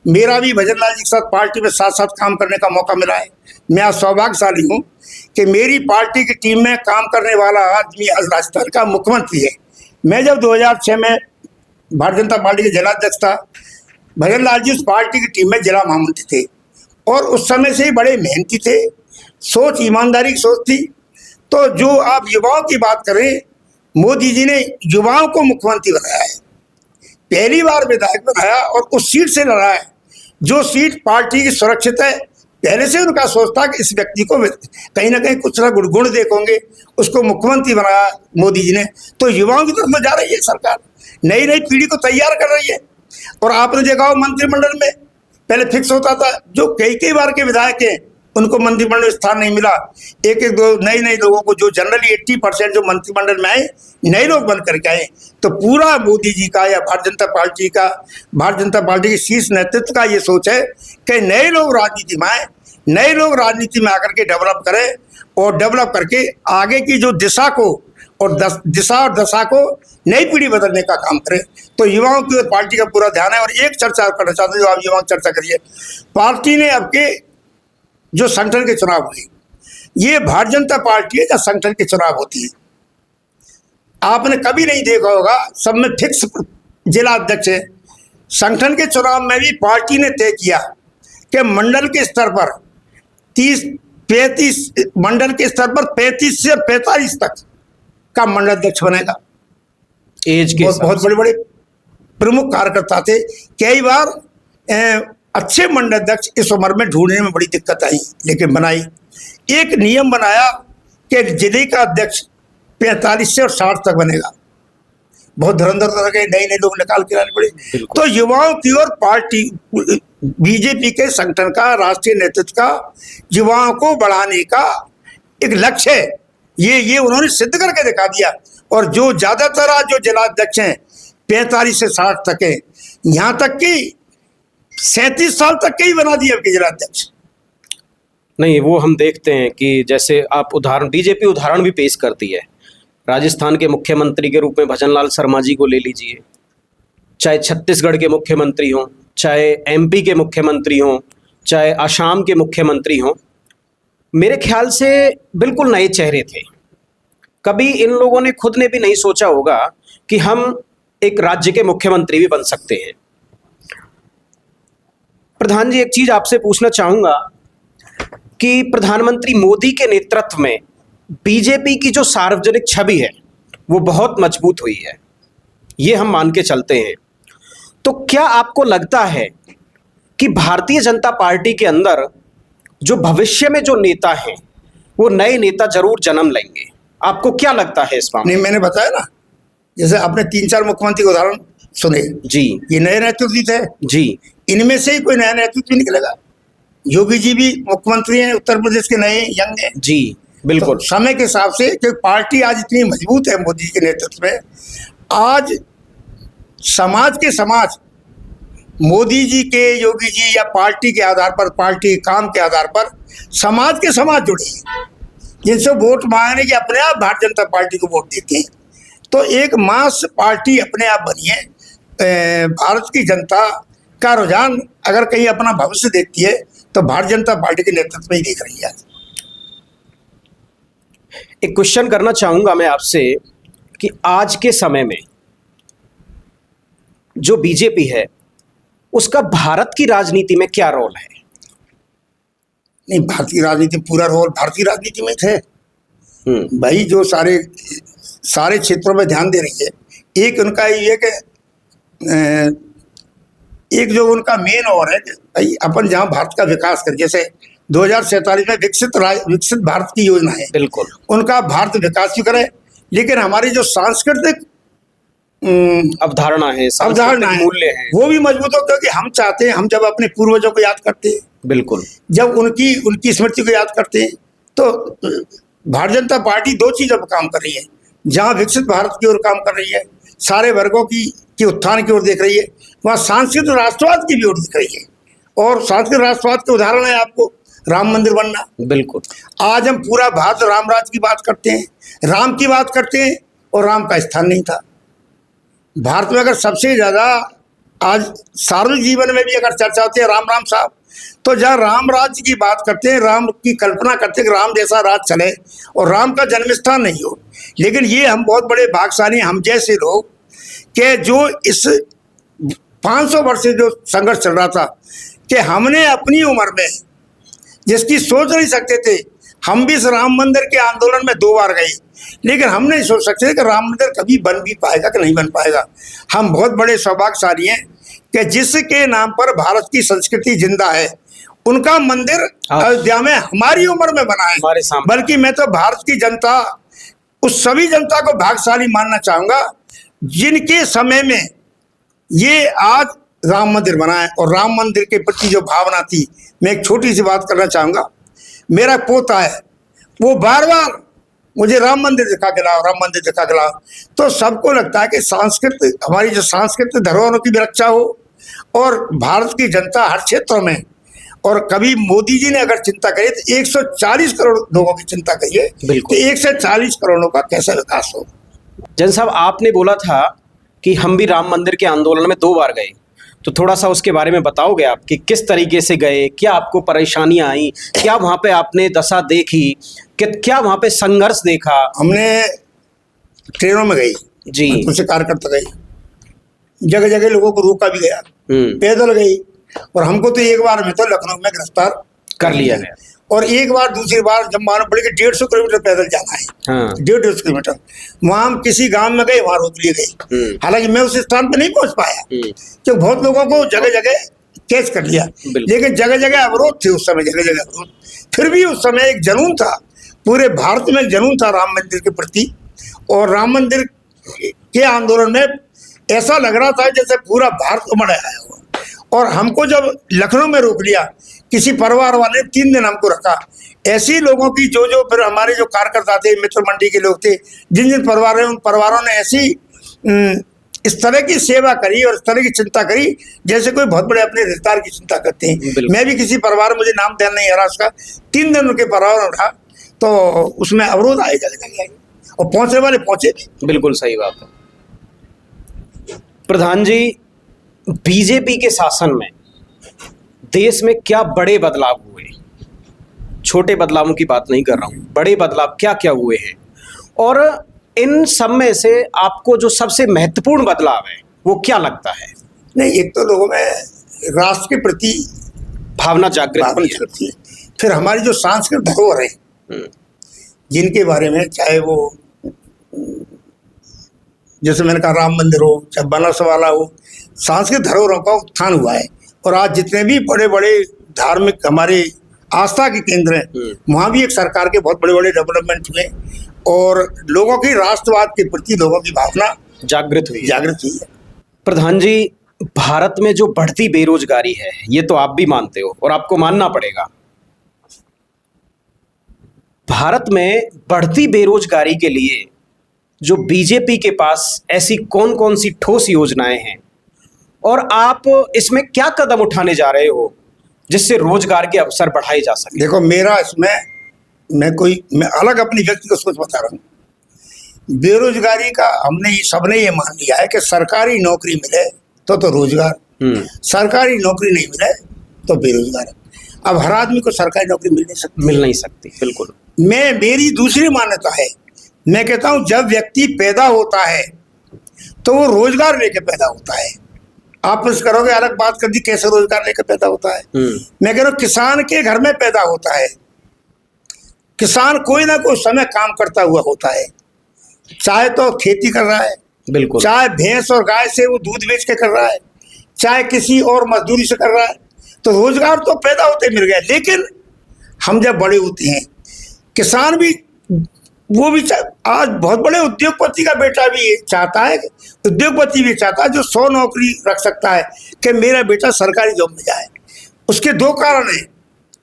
मेरा भी भजन लाल जी के साथ पार्टी में साथ साथ काम करने का मौका मिला है। मैं आज सौभाग्यशाली हूँ कि मेरी पार्टी की टीम में काम करने वाला आदमी आज राजस्थान का मुख्यमंत्री है। मैं जब 2006 में भारतीय जनता पार्टी के जिलाध्यक्ष था, भजन लाल जी उस पार्टी की टीम में जिला महामंत्री थे और उस समय से ही बड़े मेहनती थे, सोच ईमानदारी की सोच थी। तो जो आप युवाओं की बात करें, मोदी जी ने युवाओं को मुख्यमंत्री बनाया है, पहली बार विधायक बनाया और उस सीट से लड़ा है जो सीट पार्टी की सुरक्षित है। पहले से उनका सोच था कि इस व्यक्ति को कहीं ना कहीं कुछ ना गुण देखोगे, उसको मुख्यमंत्री बनाया मोदी जी ने। तो युवाओं की तरफ में जा रही है सरकार, नई नई पीढ़ी को तैयार कर रही है। और आपने देखा हो मंत्रिमंडल में पहले फिक्स होता था, जो कई बार के विधायक हैं उनको मंत्रिमंडल स्थान नहीं मिला, एक दो नए लोगों को, जो जनरली 80% जो मंत्रिमंडल में आए नए लोग बन करके आए। तो पूरा मोदी जी का या भारतीय जनता पार्टी के शीर्ष नेतृत्व का ये सोच है कि नए लोग राजनीति में आए, नए लोग राजनीति में आकर के डेवलप करें और डेवलप करके आगे की जो दिशा को और दिशा और दशा को नई पीढ़ी बदलने का काम करे। तो युवाओं की ओर पार्टी का पूरा ध्यान है। और एक चर्चा करना चाहता हूँ, जो आप युवाओं चर्चा करिए। पार्टी ने अब के जो संगठन के चुनाव हुए, ये भारतीय जनता पार्टी है, जहाँ संगठन के चुनाव होती है, आपने कभी नहीं देखा होगा, सब में फिक्स जिला अध्यक्ष है। संगठन के चुनाव में भी पार्टी ने तय किया कि मंडल के स्तर पर 30-35 मंडल के स्तर पर 35 से 45 तक का मंडल अध्यक्ष बनेगा। एज के बहुत बड़े बड़े प्रमुख कार्यकर्ता थे। कई बार अच्छे मंडल अध्यक्ष इस उम्र में ढूंढने में बड़ी दिक्कत आई, लेकिन बनाई। एक नियम बनाया कि जिले का अध्यक्ष 45 से और 60 तक बनेगा। बहुत धुरंधर तरह के नए लोग निकाल के लाने पड़े। तो युवाओं की ओर पार्टी, बीजेपी के संगठन का, राष्ट्रीय नेतृत्व का युवाओं को बढ़ाने का एक लक्ष्य है। ये उन्होंने सिद्ध करके दिखा दिया। और जो ज्यादातर आज जो जिला अध्यक्ष हैं 45 से 60 तक है, यहाँ तक कि 37 साल तक के ही बना दिए अब के जिला अध्यक्ष। नहीं, वो हम देखते हैं कि जैसे आप उदाहरण, बीजेपी उदाहरण भी पेश करती है। राजस्थान के मुख्यमंत्री के रूप में भजनलाल शर्मा जी को ले लीजिए, चाहे छत्तीसगढ़ के मुख्यमंत्री हों, चाहे एमपी के मुख्यमंत्री हों, चाहे असम के मुख्यमंत्री हों, मेरे ख्याल से बिल्कुल नए चेहरे थे। कभी इन लोगों ने खुद ने भी नहीं सोचा होगा कि हम एक राज्य के मुख्यमंत्री भी बन सकते हैं। प्रधान जी, एक चीज आपसे पूछना चाहूंगा कि प्रधानमंत्री मोदी के नेतृत्व में बीजेपी की जो सार्वजनिक छवि है वो बहुत मजबूत हुई है, ये हम मान के चलते हैं। तो क्या आपको लगता है कि भारतीय जनता पार्टी के अंदर जो भविष्य में जो नेता हैं वो नए नेता जरूर जन्म लेंगे? आपको क्या लगता है इस मामले? नहीं, मैंने बताया ना, जैसे आपने 3-4 मुख्यमंत्री के उदाहरण सुने जी, ये नए नेतृत्व थे जी, इनमें से ही कोई नया नेतृत्व निकलेगा। योगी जी भी मुख्यमंत्री हैं, उत्तर प्रदेश के नए यंग हैं जी, बिल्कुल। तो समय के हिसाब से क्योंकि पार्टी आज इतनी मजबूत है मोदी जी के नेतृत्व में, आज समाज के समाज मोदी जी के, योगी जी या पार्टी के आधार पर, पार्टी काम के आधार पर समाज के समाज जुड़े हैं, जिनसे वोट मांगने के अपने आप भारतीय जनता पार्टी को वोट देते हैं। तो एक मास पार्टी अपने आप बनी है। भारत की जनता का रुझान अगर कहीं अपना भविष्य देखती है तो भारतीय जनता पार्टी के नेतृत्व में ही देख रही है। एक क्वेश्चन करना चाहूंगा मैं आपसे कि आज के समय में जो बीजेपी है उसका भारत की राजनीति में क्या रोल है? नहीं, भारतीय राजनीति पूरा रोल भारतीय राजनीति में थे भाई, जो सारे क्षेत्रों में ध्यान दे रही है। एक उनका ये है कि एक जो उनका मेन और है कि भाई अपन जहाँ भारत का विकास कर, जैसे 2047 में विकसित भारत की योजना है, बिल्कुल उनका भारत विकास भी करे, लेकिन हमारी जो सांस्कृतिक अवधारणा है, मूल्य है, वो भी मजबूत हो। क्योंकि हम चाहते हैं, हम जब अपने पूर्वजों को याद करते हैं, बिल्कुल जब उनकी स्मृति को याद करते हैं, तो भारतीय जनता पार्टी 2 चीजों पर काम कर रही है। जहाँ विकसित भारत की ओर काम कर रही है, सारे वर्गों की उत्थान की ओर देख रही है, वहाँ सांस्कृतिक राष्ट्रवाद की भी ओर देख रही है। और सांस्कृतिक राष्ट्रवाद के उदाहरण है आपको राम मंदिर बनना। बिल्कुल, आज हम पूरा भारत राम राज्य की बात करते हैं, राम की बात करते हैं, और राम का स्थान नहीं था भारत में। अगर सबसे ज्यादा आज सार्वजनिक जीवन में भी अगर चर्चा होती है राम राम साहब, तो जहाँ राम राज्य की बात करते हैं, राम की कल्पना करते हैं कि राम जैसा राज चले और राम का जन्म स्थान नहीं हो। लेकिन ये हम बहुत बड़े भाग्यशाली, हम जैसे लोग के जो इस 500 वर्ष से जो संघर्ष चल रहा था, कि हमने अपनी उम्र में जिसकी सोच नहीं सकते थे, हम भी इस राम मंदिर के आंदोलन में 2 बार गए, लेकिन हम नहीं सोच सकते थे कि राम मंदिर कभी बन भी पाएगा कि नहीं बन पाएगा। हम बहुत बड़े सौभाग्यशाली हैं कि जिसके नाम पर भारत की संस्कृति जिंदा है, उनका मंदिर अयोध्या में हमारी उम्र में बना है। बल्कि मैं तो भारत की जनता, उस सभी जनता को भाग्यशाली मानना चाहूंगा जिनके समय में ये आज राम मंदिर बना है। और राम मंदिर के प्रति जो भावना थी, मैं एक छोटी सी बात करना चाहूंगा। मेरा पोता है, वो बार बार मुझे राम मंदिर दिखा के लाओ, राम मंदिर दिखा के लाओ। तो सबको लगता है कि सांस्कृतिक, हमारी जो सांस्कृतिक धरोहरों की भी रक्षा हो, और भारत की जनता हर क्षेत्रों में और कभी मोदी जी ने अगर चिंता करी तो 140 करोड़ लोगों की चिंता करिए कि बिल्कुल। 140 करोड़ों का कैसा विकास हो। जैन साहब, आपने बोला था कि हम भी राम मंदिर के आंदोलन में 2 बार गए, तो थोड़ा सा उसके बारे में बताओगे आप कि किस तरीके से गए, क्या आपको परेशानियां आई, क्या वहां पे आपने दशा देखी, क्या वहां पे संघर्ष देखा? हमने ट्रेनों में गई जी। उनसे कार्यकर्ता गई, जगह जगह लोगों को रोका भी गया, पैदल गई, और हमको तो एक बार में तो लखनऊ में गिरफ्तार कर लिया गया, और एक बार दूसरी बार जब मालूम पड़ी कि 150 किलोमीटर पैदल जाना है, हाँ। 150 किलोमीटर, वहां हम किसी गांव में गए, वहां रोक लिए गए। हालांकि मैं उस स्थान पर नहीं पहुंच पाया क्योंकि बहुत लोगों को जगह जगह कैच कर लिया, लेकिन जगह जगह अवरोध थे उस समय, जगह जगह अवरोध। फिर भी उस समय एक जुनून था, पूरे भारत में एक जुनून था राम मंदिर के प्रति, और राम मंदिर के आंदोलन में ऐसा लग रहा था जैसे पूरा भारत उमड़ आया हो। और हमको जब लखनऊ में रोक लिया, किसी परिवार वाले 3 दिन हमको रखा, ऐसे लोगों की जो फिर हमारे जो कार्यकर्ता थे, मित्र मंडी के लोग थे, जिन जिन परिवार हैं उन परिवारों ने ऐसी इस तरह की सेवा करी और इस तरह की चिंता करी जैसे कोई बहुत बड़े अपने रिश्तेदार की चिंता करते हैं। मैं भी किसी परिवार, मुझे नाम ध्यान नहीं आ रहा उसका, 3 दिन उनके परिवार में रहा, तो उसमें अवरोध आए जगह जगह, और पहुंचने वाले पहुंचे। बिल्कुल सही बात है। प्रधान जी, बीजेपी के शासन में देश में क्या बड़े बदलाव हुए? छोटे बदलावों की बात नहीं कर रहा हूं, बड़े बदलाव क्या क्या हुए हैं, और इन सब में से आपको जो सबसे महत्वपूर्ण बदलाव है वो क्या लगता है? नहीं, एक तो लोगों में राष्ट्र के प्रति भावना जागृत करती है, फिर हमारी जो सांस्कृतिक धरोहर है जिनके बारे में, चाहे वो जैसे मैंने कहा राम मंदिर हो, चाहे बनारस वाला हो, सांस्कृतिक धरोहरों का उत्थान हुआ है। और आज जितने भी बड़े बड़े धार्मिक हमारे आस्था के केंद्र हैं, वहाँ भी एक सरकार के बहुत बड़े बड़े डेवलपमेंट हुए, और लोगों की राष्ट्रवाद के प्रति लोगों की भावना जागृत हुई है। प्रधान जी, भारत में जो बढ़ती बेरोजगारी है, ये तो आप भी मानते हो और आपको मानना पड़ेगा। भारत में बढ़ती बेरोजगारी के लिए जो बीजेपी के पास ऐसी कौन कौन सी ठोस योजनाएं हैं, और आप इसमें क्या कदम उठाने जा रहे हो जिससे रोजगार के अवसर बढ़ाए जा सके? देखो, मेरा इसमें मैं अलग अपनी व्यक्तिगत सोच बता रहा हूँ। बेरोजगारी का हमने सबने ये मान लिया है कि सरकारी नौकरी मिले तो रोजगार, सरकारी नौकरी नहीं मिले तो बेरोजगार। अब हर आदमी को सरकारी नौकरी मिल नहीं सकती। बिल्कुल। मेरी दूसरी मान्यता है, मैं कहता हूँ जब व्यक्ति पैदा होता है तो वो रोजगार लेके पैदा होता है। आप इस करोगे अलग बात कर दी कैसे रोजगार लेकर पैदा होता है। मैं कह रहा हूँ किसान के घर में पैदा होता है। किसान कोई ना कोई समय काम करता हुआ होता है, चाहे तो खेती कर रहा है, बिल्कुल, चाहे भैंस और गाय से वो दूध बेच के कर रहा है, चाहे किसी और मजदूरी से कर रहा है, तो रोजगार तो पैदा होते मिल गया। लेकिन हम जब बड़े होते हैं, किसान भी वो भी आज बहुत बड़े उद्योगपति का बेटा भी चाहता है, उद्योगपति भी चाहता है जो 100 नौकरी रख सकता है कि मेरा बेटा सरकारी जॉब में जाए। उसके 2 कारण हैं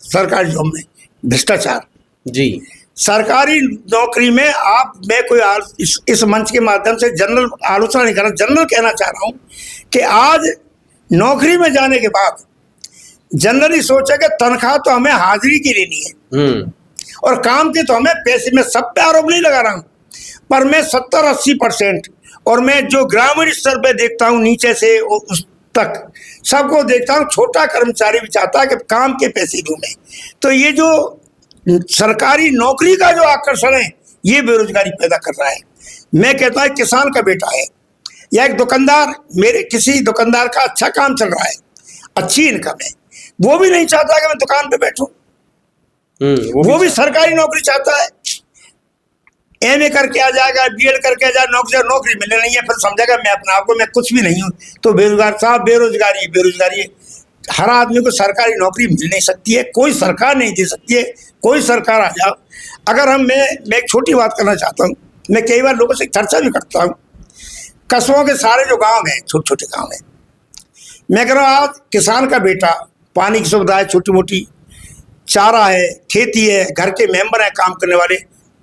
सरकारी जॉब में, भ्रष्टाचार जी। सरकारी नौकरी में मैं कोई इस मंच के माध्यम से जनरल आलोचना नहीं कर रहा, जनरल कहना चाह रहा हूँ कि आज नौकरी में जाने के बाद जनरली सोचा कि तनख्वाह तो हमें हाजिरी की लेनी है और काम के तो हमें पैसे, में सब पे आरोप नहीं लगा रहा हूँ, पर मैं 70-80% और मैं जो ग्रामीण स्तर पे देखता हूँ नीचे से उस तक सबको देखता हूँ, छोटा कर्मचारी भी चाहता है कि काम के पैसे दूं मैं। तो ये जो सरकारी नौकरी का जो आकर्षण है ये बेरोजगारी पैदा कर रहा है। मैं कहता हूँ किसान का बेटा है या एक दुकानदार, मेरे किसी दुकानदार का अच्छा काम चल रहा है, अच्छी इनकम है, वो भी नहीं चाहता कि मैं दुकान पे बैठूं, वो भी सरकारी नौकरी चाहता है। MA करके आ जाएगा, BEd करके आ जाएगा, नौकरी मिलने नहीं है, फिर समझेगा मैं अपने आप को मैं कुछ भी नहीं हूँ। तो बेरोजगार साहब, बेरोजगारी हर आदमी को सरकारी नौकरी मिल नहीं सकती है, कोई सरकार नहीं दे सकती है, कोई सरकार आ जाओ। अगर मैं एक छोटी बात करना चाहता हूँ, मैं कई बार लोगों से चर्चा भी करता हूँ, कस्बों के सारे जो गाँव हैं, छोटे छोटे गाँव हैं, मैं कह रहा हूँ आज किसान का बेटा, पानी की सुविधा है, छोटी मोटी चारा है, खेती है, घर के मेंबर हैं काम करने वाले,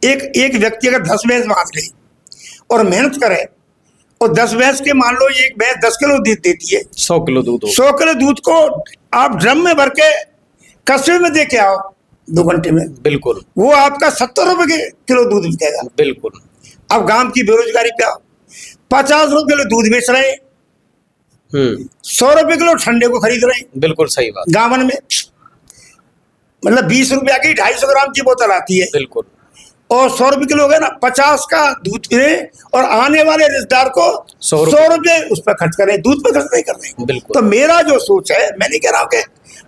एक व्यक्ति अगर 10 भैंस बांध ले और मेहनत करे और 10 भैंस के मान लो एक भैंस 10 किलो दूध देती है, 100 किलो दूध, 100 किलो दूध को आप ड्रम में भर के कस्बे में दे के आओ 2 घंटे में, बिल्कुल वो आपका 70 रुपए के किलो दूध बिकेगा। बिल्कुल। अब गांव की बेरोजगारी पे आओ, 50 रुपए किलो दूध बेच रहे हैं, 100 रुपए किलो ठंडे को खरीद रहे हैं। बिल्कुल सही बात। गावन में मतलब 20 रुपया की 250 ग्राम की बोतल आती है, बिल्कुल। और 100 रुपए किलो हो गया ना, 50 का दूध पिए और आने वाले रिश्तेदार को 100 रुपए उस पर खर्च करें, दूध पर खर्च नहीं कर रहे। बिल्कुल। तो मेरा जो सोच है, मैं नहीं कह रहा हूं कि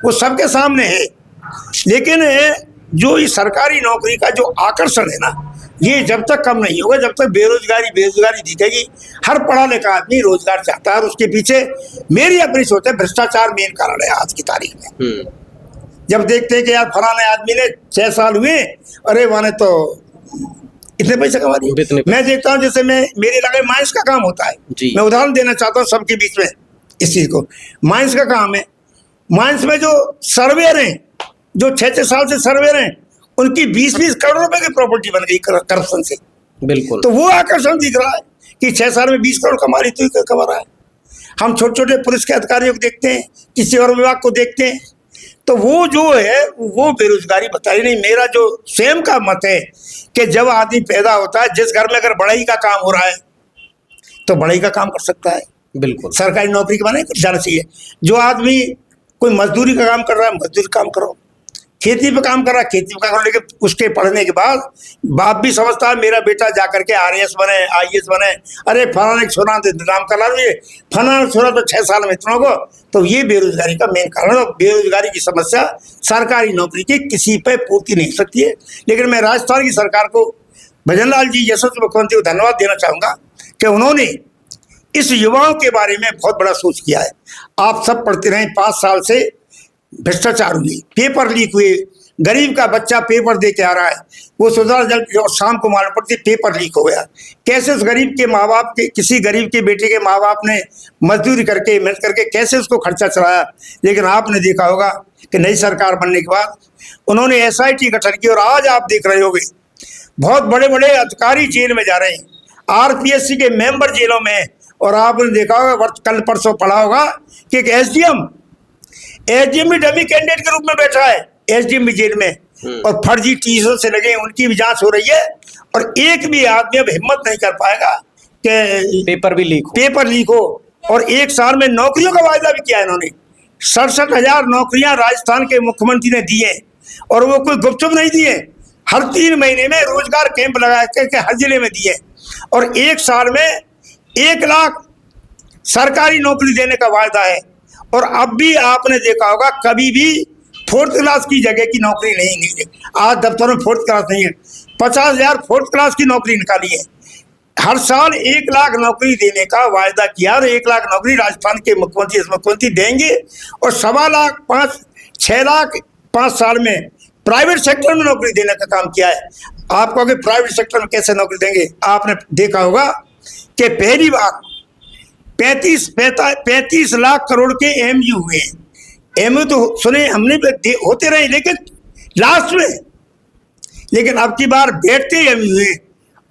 वो सबके सामने है, लेकिन जो ये सरकारी नौकरी का जो आकर्षण है ना, ये जब तक कम नहीं होगा, जब तक बेरोजगारी दिखेगी। हर पढ़ा लिखा आदमी रोजगार चाहता है, और उसके पीछे मेरी अपनी सोच है, भ्रष्टाचार मेन कारण है आज की तारीख में। जब देखते हैं कि यार फलाने आदमी ने 6 साल हुए, अरे वाने तो इतने पैसे कमा दिए। मैं देखता हूँ, जैसे मेरे इलाके में माइंस का काम होता है, मैं उदाहरण देना चाहता हूँ सबके बीच में इस चीज को। माइंस का काम है, माइंस में जो सर्वेयर हैं, जो 6-6 साल से सर्वेयर हैं, उनकी 20-20 करोड़ रुपए की प्रॉपर्टी बन गई करप्शन से। बिल्कुल। तो वो आकर्षण दिख रहा है कि 6 साल में 20 करोड़ कमा रही, तो कमा रहा है। हम छोटे छोटे पुलिस के अधिकारियों को देखते हैं, किसी और विभाग को देखते हैं, तो वो जो है वो बेरोजगारी बताई नहीं। मेरा जो स्वयं का मत है कि जब आदमी पैदा होता है, जिस घर में अगर बढ़ई का काम हो रहा है तो बढ़ई का काम कर सकता है। बिल्कुल। सरकारी नौकरी के माने जाना चाहिए। जो आदमी कोई मजदूरी का काम कर रहा है, मजदूरी काम करो। खेती पे काम कर रहा है, खेती पे काम करो। लेकिन उसके पढ़ने के बाद बाप भी समझता है मेरा बेटा जाकर के RAS बने, IAS बने, अरे फलाना एक छोरा इंतजाम करा रही, फलाना छोरा तो 6 साल में इतना को। तो ये बेरोजगारी का मेन कारण है। बेरोजगारी की समस्या सरकारी नौकरी की किसी पे पूर्ति नहीं हो सकती है। लेकिन मैं राजस्थान की सरकार को, भजन लाल जी यशस्वी मुख्यमंत्री को धन्यवाद देना चाहूँगा कि उन्होंने इस युवाओं के बारे में बहुत बड़ा सोच किया है। आप सब पढ़ते रहे, 5 साल से भ्रष्टाचार हुए, पेपर लीक हुए, गरीब का बच्चा पेपर दे के आ रहा है, वो सुधार जल और शाम को मालूम पड़ती पेपर लीक हो गया। कैसे उस गरीब के माँ बाप के, किसी गरीब के बेटे के माँ बाप ने मजदूरी करके मेहनत करके कैसे उसको खर्चा चलाया। लेकिन आपने देखा होगा कि नई सरकार बनने के बाद उन्होंने SIT गठन की, और आज आप देख रहे होंगे बहुत बड़े बड़े अधिकारी जेल में जा रहे हैं, RPSC के मेंबर जेलों में। और आपने देखा होगा, कल परसों पढ़ा होगा कि एक SDM भी डमी कैंडिडेट के रूप में बैठा है, SDM भी जेल में, और फर्जी टीचरों से लगे, उनकी भी जांच हो रही है। और एक भी आदमी अब हिम्मत नहीं कर पाएगा कि पेपर लीक हो। और 1 साल में नौकरियों का वायदा भी किया इन्होंने। 67,000 नौकरियां राजस्थान के मुख्यमंत्री ने दी है, और वो कोई गुपचुप नहीं दिए। हर 3 महीने में रोजगार कैंप लगा के हर जिले में दिए, और 1 साल में 1 लाख सरकारी नौकरी देने का वायदा है। और अब भी आपने देखा होगा, कभी भी 4th क्लास की जगह की नौकरी नहीं है। आज दफ्तरों में 4th क्लास नहीं है, 50,000 4th क्लास की नौकरी निकाली है। हर साल 1 लाख नौकरी देने का वायदा किया, और 1 लाख नौकरी राजस्थान के मुख्यमंत्री देंगे। और 1.25 लाख 6 लाख 5 साल में प्राइवेट सेक्टर में नौकरी देने का काम किया है। आपको अगर प्राइवेट सेक्टर में कैसे नौकरी देंगे, आपने देखा होगा कि पहली बार 35 लाख करोड़ के MU हुए। MU तो सुने हमने होते रहे, लेकिन लास्ट में, लेकिन अब की बार बैठते MU हुए।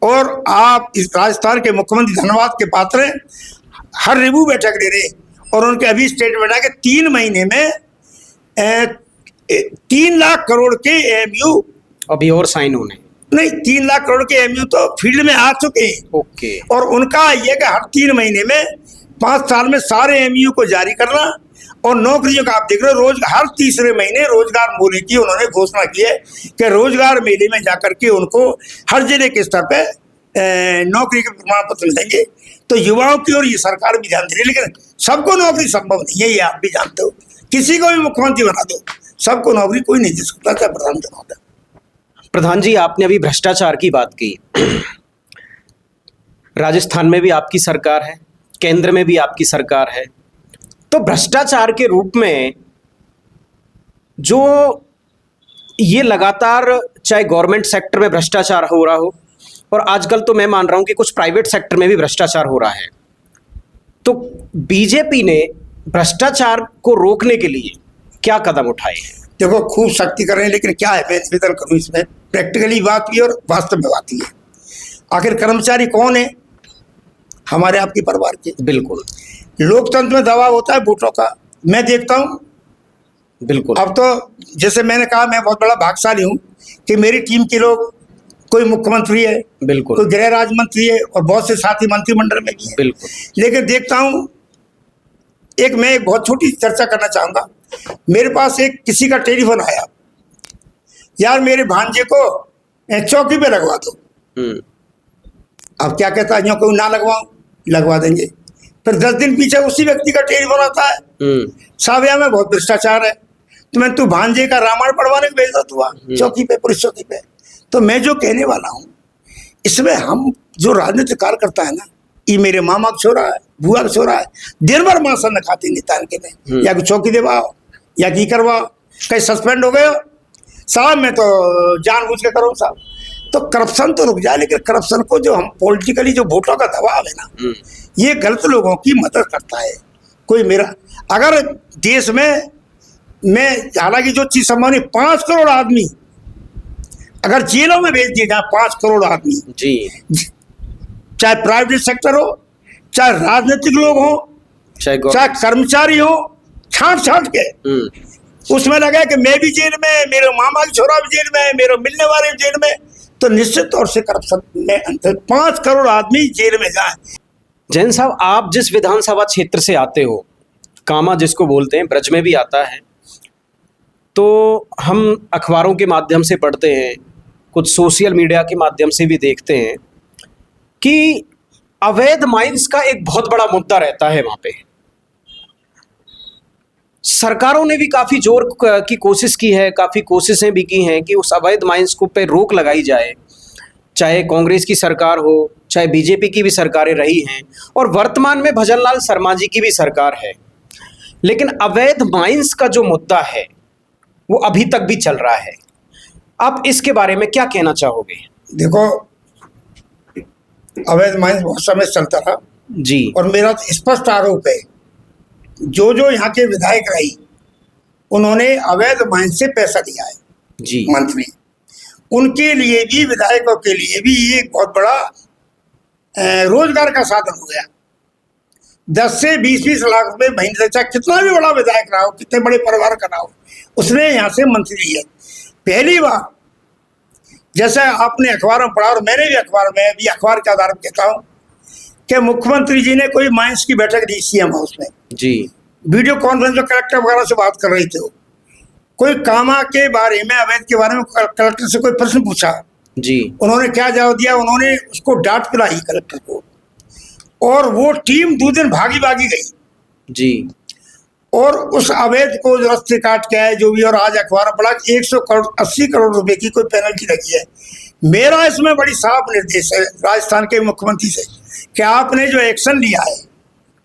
और आप इस राजस्थान के मुख्यमंत्री धन्यवाद के पात्र हैं, हर रिव्यू बैठक ले रहे, और उनके अभी स्टेटमेंट है कि 3 महीने में 3 लाख करोड़ के MU अभी और साइन होने नहीं, 3 लाख करोड़ के MU तो फील्ड में आ चुके हैं। ओके। और उनका यह कि हर 3 महीने में 5 साल में सारे MU को जारी करना, और नौकरियों का आप देख रहे हो, हर तीसरे महीने रोजगार मेले की उन्होंने घोषणा की है कि रोजगार मेले में जाकर के उनको हर जिले के स्तर पे नौकरी के प्रमाण पत्र मिलेंगे। तो युवाओं की ओर ये सरकार भी ध्यान दे रही है, लेकिन सबको नौकरी संभव नहीं है, ये आप भी जानते हो। किसी को भी मुख्यमंत्री बना दो, सबको नौकरी कोई नहीं दे सकता, चाहे प्रधानमंत्री होता। प्रधान जी, आपने अभी भ्रष्टाचार की बात की। राजस्थान में भी आपकी सरकार है, केंद्र में भी आपकी सरकार है, तो भ्रष्टाचार के रूप में जो ये लगातार, चाहे गवर्नमेंट सेक्टर में भ्रष्टाचार हो रहा हो, और आजकल तो मैं मान रहा हूं कि कुछ प्राइवेट सेक्टर में भी भ्रष्टाचार हो रहा है, तो बीजेपी ने भ्रष्टाचार को रोकने के लिए क्या कदम उठाए हैं? देखो, खूब सख्ती कर रहे हैं, लेकिन क्या है, मैं निवेदन करूँ इसमें, प्रैक्टिकली बात भी और वास्तव में बात भी है। आखिर कर्मचारी कौन है? हमारे आपके परिवार के। बिल्कुल। लोकतंत्र में दबाव होता है वोटों का। मैं देखता हूँ बिल्कुल। अब तो जैसे मैंने कहा, मैं बहुत बड़ा भाग्यशाली हूँ कि मेरी टीम के लोग, कोई मुख्यमंत्री है, बिल्कुल। कोई गृह राज्य मंत्री है और बहुत से साथी मंत्रिमंडल में भी है। बिल्कुल। लेकिन देखता हूँ, मैं एक बहुत छोटी चर्चा करना चाहूंगा। मेरे पास एक किसी का टेलीफोन आया, यार मेरे भांजे को चौकी पे लगवा दो। अब क्या कहता है, क्यों ना लगवाऊं, लगवा देंगे। फिर 10 दिन पीछे उसी व्यक्ति का टेलीफोन आता है, साहब यहाँ में बहुत भ्रष्टाचार है, तो तू भांजे का रामायण पढ़वाने को भेज दो तू चौकी पे, पुलिस चौकी पे। तो मैं जो कहने वाला हूँ, इसमें हम जो राजनीतिक कार्यकर्ता है ना, ये मेरे मामा का छोरा है, बुआ का छोरा है, दिन भर मांसन न खाते नितान के में, या कि चौकी देवाओ या की करवाओ, कहीं सस्पेंड हो गए साहब, मैं तो जानबूझ के करूँ साहब। तो करप्शन तो रुक जाए, लेकिन करप्शन को जो हम पॉलिटिकली जो वोटों का दबाव है ना, ये गलत लोगों की मदद करता है। कोई मेरा अगर देश में मैं, हालांकि जो चीज संभावनी 5 करोड़ आदमी अगर जेलों में भेज दिए जाए, 5 करोड़ आदमी जी, चाहे प्राइवेट सेक्टर हो, चाहे राजनीतिक लोग हो, चाहे कर्मचारी हो, छांट छांट के उसमें लगा कि मैं भी जेल में, मेरे मामा की छोरा भी जेल में, मेरे मिलने वाले भी जेल में, तो निश्चित तौर से करप्शन में अंतर 5 करोड़ आदमी जेल में जाए। जैन साहब, आप जिस विधानसभा क्षेत्र से आते हो, कामा जिसको बोलते हैं, ब्रज में भी आता है, तो हम अखबारों के माध्यम से पढ़ते हैं, कुछ सोशल मीडिया के माध्यम से भी देखते हैं कि अवैध माइंस का एक बहुत बड़ा मुद्दा रहता है वहाँ पे। सरकारों ने भी काफ़ी जोर की कोशिश की है, काफ़ी कोशिशें भी की हैं कि उस अवैध माइंस को पे रोक लगाई जाए, चाहे कांग्रेस की सरकार हो, चाहे बीजेपी की भी सरकारें रही हैं, और वर्तमान में भजनलाल शर्मा जी की भी सरकार है। लेकिन अवैध माइंस का जो मुद्दा है वो अभी तक भी चल रहा है। आप इसके बारे में क्या कहना चाहोगे? देखो, अवैध माइंस बहुत समय चलता रहा जी, और मेरा तो स्पष्ट आरोप है, जो यहाँ के विधायक रही उन्होंने अवैध माइंस से पैसा लिया है जी। मंत्री, उनके लिए भी, विधायकों के लिए भी ये एक बहुत बड़ा रोजगार का साधन हो गया। 10 से 20-20 लाख रुपए महीने से, चाहे कितना भी बड़ा विधायक रहा हो, कितने बड़े परिवार का रहा हो, उसने यहाँ से मंत्री लिया। पहली बार, जैसे आपने अखबार में पढ़ा और मैंने भी अखबार में, भी अखबार के आधार पर कहता हूँ कि मुख्यमंत्री जी ने कोई माइंस की बैठक दी सीएम हाउस में जी, वीडियो कॉन्फ्रेंस में कलेक्टर वगैरह से बात कर रहे थे। कोई कामा के बारे में, अवैध के बारे में कलेक्टर से कोई प्रश्न पूछा जी, उन्होंने क्या जवाब दिया, उन्होंने उसको डांट पिलाई कलेक्टर को, और वो टीम 2 दिन भागी गई जी, और उस अवैध को रास्ते काट के आए जो भी। और आज अखबार में पड़ा 180 करोड़ रुपए की कोई पेनल्टी लगी है। मेरा इसमें बड़ी साफ निर्देश है राजस्थान के मुख्यमंत्री से कि आपने जो एक्शन लिया है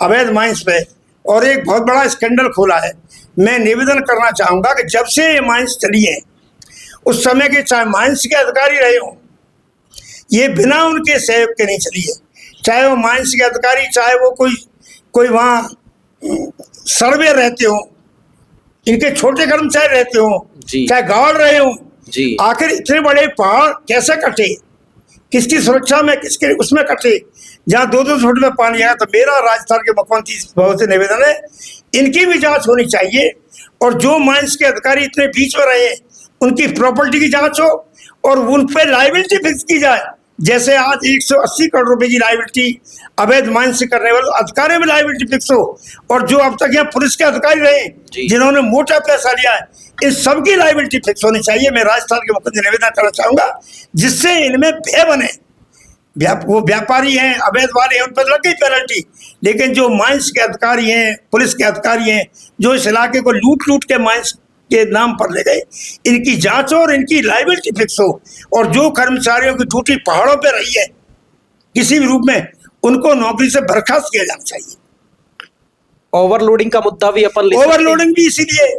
अवैध माइंस पे और एक बहुत बड़ा स्कैंडल खोला है, मैं निवेदन करना चाहूँगा कि जब से ये माइंस चली है उस समय के, चाहे माइंस के अधिकारी रहे हों, ये बिना उनके सहयोग के नहीं चली है। चाहे वो माइंस के अधिकारी, चाहे वो कोई वहाँ सर्वे रहते हो, इनके छोटे कर्मचारी रहते हो, चाहे गार्ड रहे हो, आखिर इतने बड़े पहाड़ कैसे कटे, किसकी सुरक्षा में, किसके उसमें कटे, जहाँ 2-2 फुट में पानी आया। तो मेरा राजस्थान के मुख्यमंत्री बहुत से निवेदन है, इनकी भी जांच होनी चाहिए, और जो माइंस के अधिकारी इतने बीच में रहे उनकी प्रॉपर्टी की जांच हो और उन पर लायबिलिटी फिक्स की जाए। जैसे आज 180 करोड़ रुपए की लायबिलिटी अवैध माइंस से करने वाले अधिकारियों में लायबिलिटी फिक्स हो, और जो अब तक यहाँ पुलिस के अधिकारी रहे जिन्होंने मोटा पैसा लिया है, इन सबकी लायबिलिटी फिक्स होनी चाहिए। मैं राजस्थान के मुख्यमंत्री निवेदन करना चाहूंगा, जिससे इनमें भय बने। वो व्यापारी हैं, अवैध वाले हैं, उन पर लग गई पेनल्टी, लेकिन जो माइंस के अधिकारी हैं, पुलिस के अधिकारी हैं, जो इस इलाके को लूट के माइंस के नाम पर ले गए, इनकी जांच हो और इनकी लायबिलिटी फिक्स हो, और जो कर्मचारियों की ड्यूटी पहाड़ों पे रही है किसी भी रूप में, उनको नौकरी से बर्खास्त किया जाना चाहिए। ओवरलोडिंग का मुद्दा भी अपन ले, ओवरलोडिंग भी इसीलिए,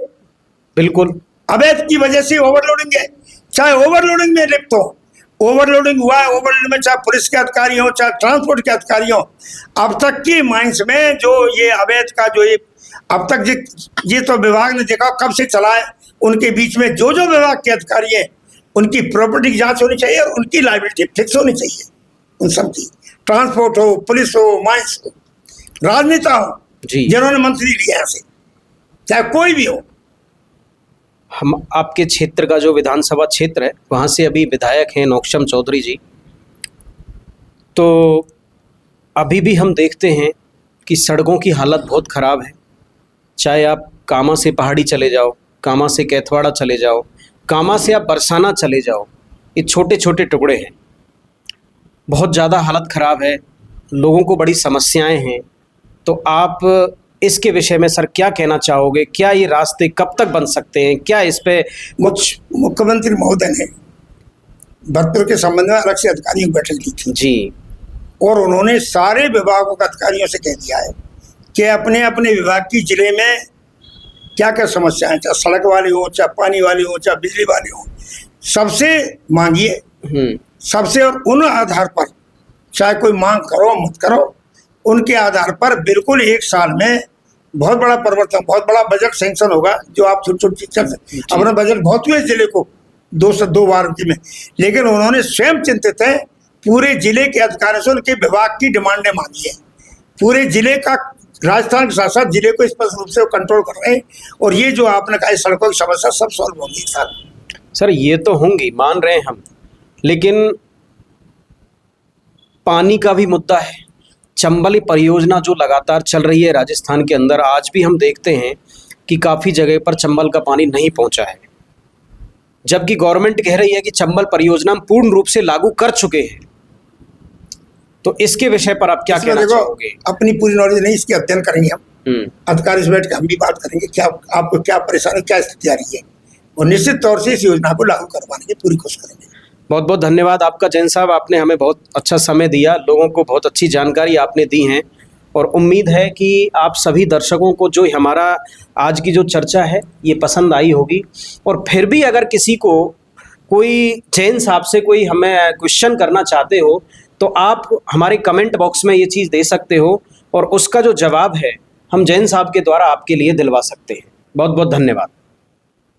बिल्कुल अवैध की वजह से ओवरलोडिंग है। चाहे ओवरलोडिंग में लिप्त हो, ओवरलोडिंग हुआ है, ओवरलोडिंग में चाहे पुलिस के अधिकारी हो, चाहे ट्रांसपोर्ट के अधिकारी हो, अब तक की माइंस में जो ये अवैध का जो ये अब तक ये तो विभाग ने देखा कब से चला है, उनके बीच में जो विभाग के अधिकारी हैं उनकी प्रॉपर्टी की जांच होनी चाहिए और उनकी लायबिलिटी फिक्स होनी चाहिए। उन सब की, ट्रांसपोर्ट हो, पुलिस हो, माइंस हो, राजनेता हो, जिन्होंने मंत्री लिया यहाँ से, चाहे कोई भी हो, हम आपके क्षेत्र का जो विधानसभा क्षेत्र है वहाँ से अभी विधायक हैं नौक्षम चौधरी जी। तो अभी भी हम देखते हैं कि सड़कों की हालत बहुत ख़राब है। चाहे आप कामा से पहाड़ी चले जाओ, कामा से कैथवाड़ा चले जाओ, कामा से आप बरसाना चले जाओ, ये छोटे छोटे टुकड़े हैं। बहुत ज़्यादा हालत ख़राब है, लोगों को बड़ी समस्याएं हैं। तो आप इसके विषय में सर क्या कहना चाहोगे? क्या ये रास्ते कब तक बन सकते हैं? क्या इस पे कुछ मुख्यमंत्री महोदय ने भरतपुर के संबंध में अलग से अधिकारियों की बैठक ली थी जी, और उन्होंने सारे विभागों के अधिकारियों से कह दिया है कि अपने अपने विभाग की जिले में क्या क्या समस्याएं, चाहे सड़क वाली हो, चाहे पानी वाली हो, चाहे बिजली वाली हो, सबसे मांगिए सबसे, और उन आधार पर चाहे कोई मांग करो मत करो, उनके आधार पर बिल्कुल एक साल में बहुत बड़ा परिवर्तन, बहुत बड़ा बजट सैंक्शन होगा। जो आप छोटी छोटी चीज अपना बजट बहुत हुए जिले को 2 से 2 बार में, लेकिन उन्होंने स्वयं चिंतित है, पूरे जिले के अधिकारियों से उनके विभाग की डिमांडें मांगी है। पूरे जिले का, राजस्थान के साथ साथ जिले को स्पष्ट रूप से वो कंट्रोल कर रहे हैं। और ये जो आपने कहा सड़कों की समस्या सब सॉल्व होंगी सर ये तो होंगी, मान रहे हैं हम, लेकिन पानी का भी मुद्दा है। चंबल परियोजना जो लगातार चल रही है राजस्थान के अंदर, आज भी हम देखते हैं कि काफ़ी जगह पर चंबल का पानी नहीं पहुंचा है, जबकि गवर्नमेंट कह रही है कि चंबल परियोजना हम पूर्ण रूप से लागू कर चुके हैं। तो इसके विषय पर आप क्या कहना चाहोगे? अपनी पूरी नॉलेज नहीं, इसकी अध्ययन करेंगे हम, अधिकारी से बैठ के हम भी बात करेंगे क्या आपको क्या परेशानी, क्या स्थिति आ रही है, और निश्चित तौर से इस योजना को लागू करवाने की पूरी कोशिश करेंगे। बहुत बहुत धन्यवाद आपका जैन साहब, आपने हमें बहुत अच्छा समय दिया, लोगों को बहुत अच्छी जानकारी आपने दी है। और उम्मीद है कि आप सभी दर्शकों को जो हमारा आज की जो चर्चा है ये पसंद आई होगी। और फिर भी अगर किसी को कोई जैन साहब से कोई हमें क्वेश्चन करना चाहते हो तो आप हमारे कमेंट बॉक्स में ये चीज़ दे सकते हो, और उसका जो जवाब है हम जैन साहब के द्वारा आपके लिए दिलवा सकते हैं। बहुत बहुत धन्यवाद।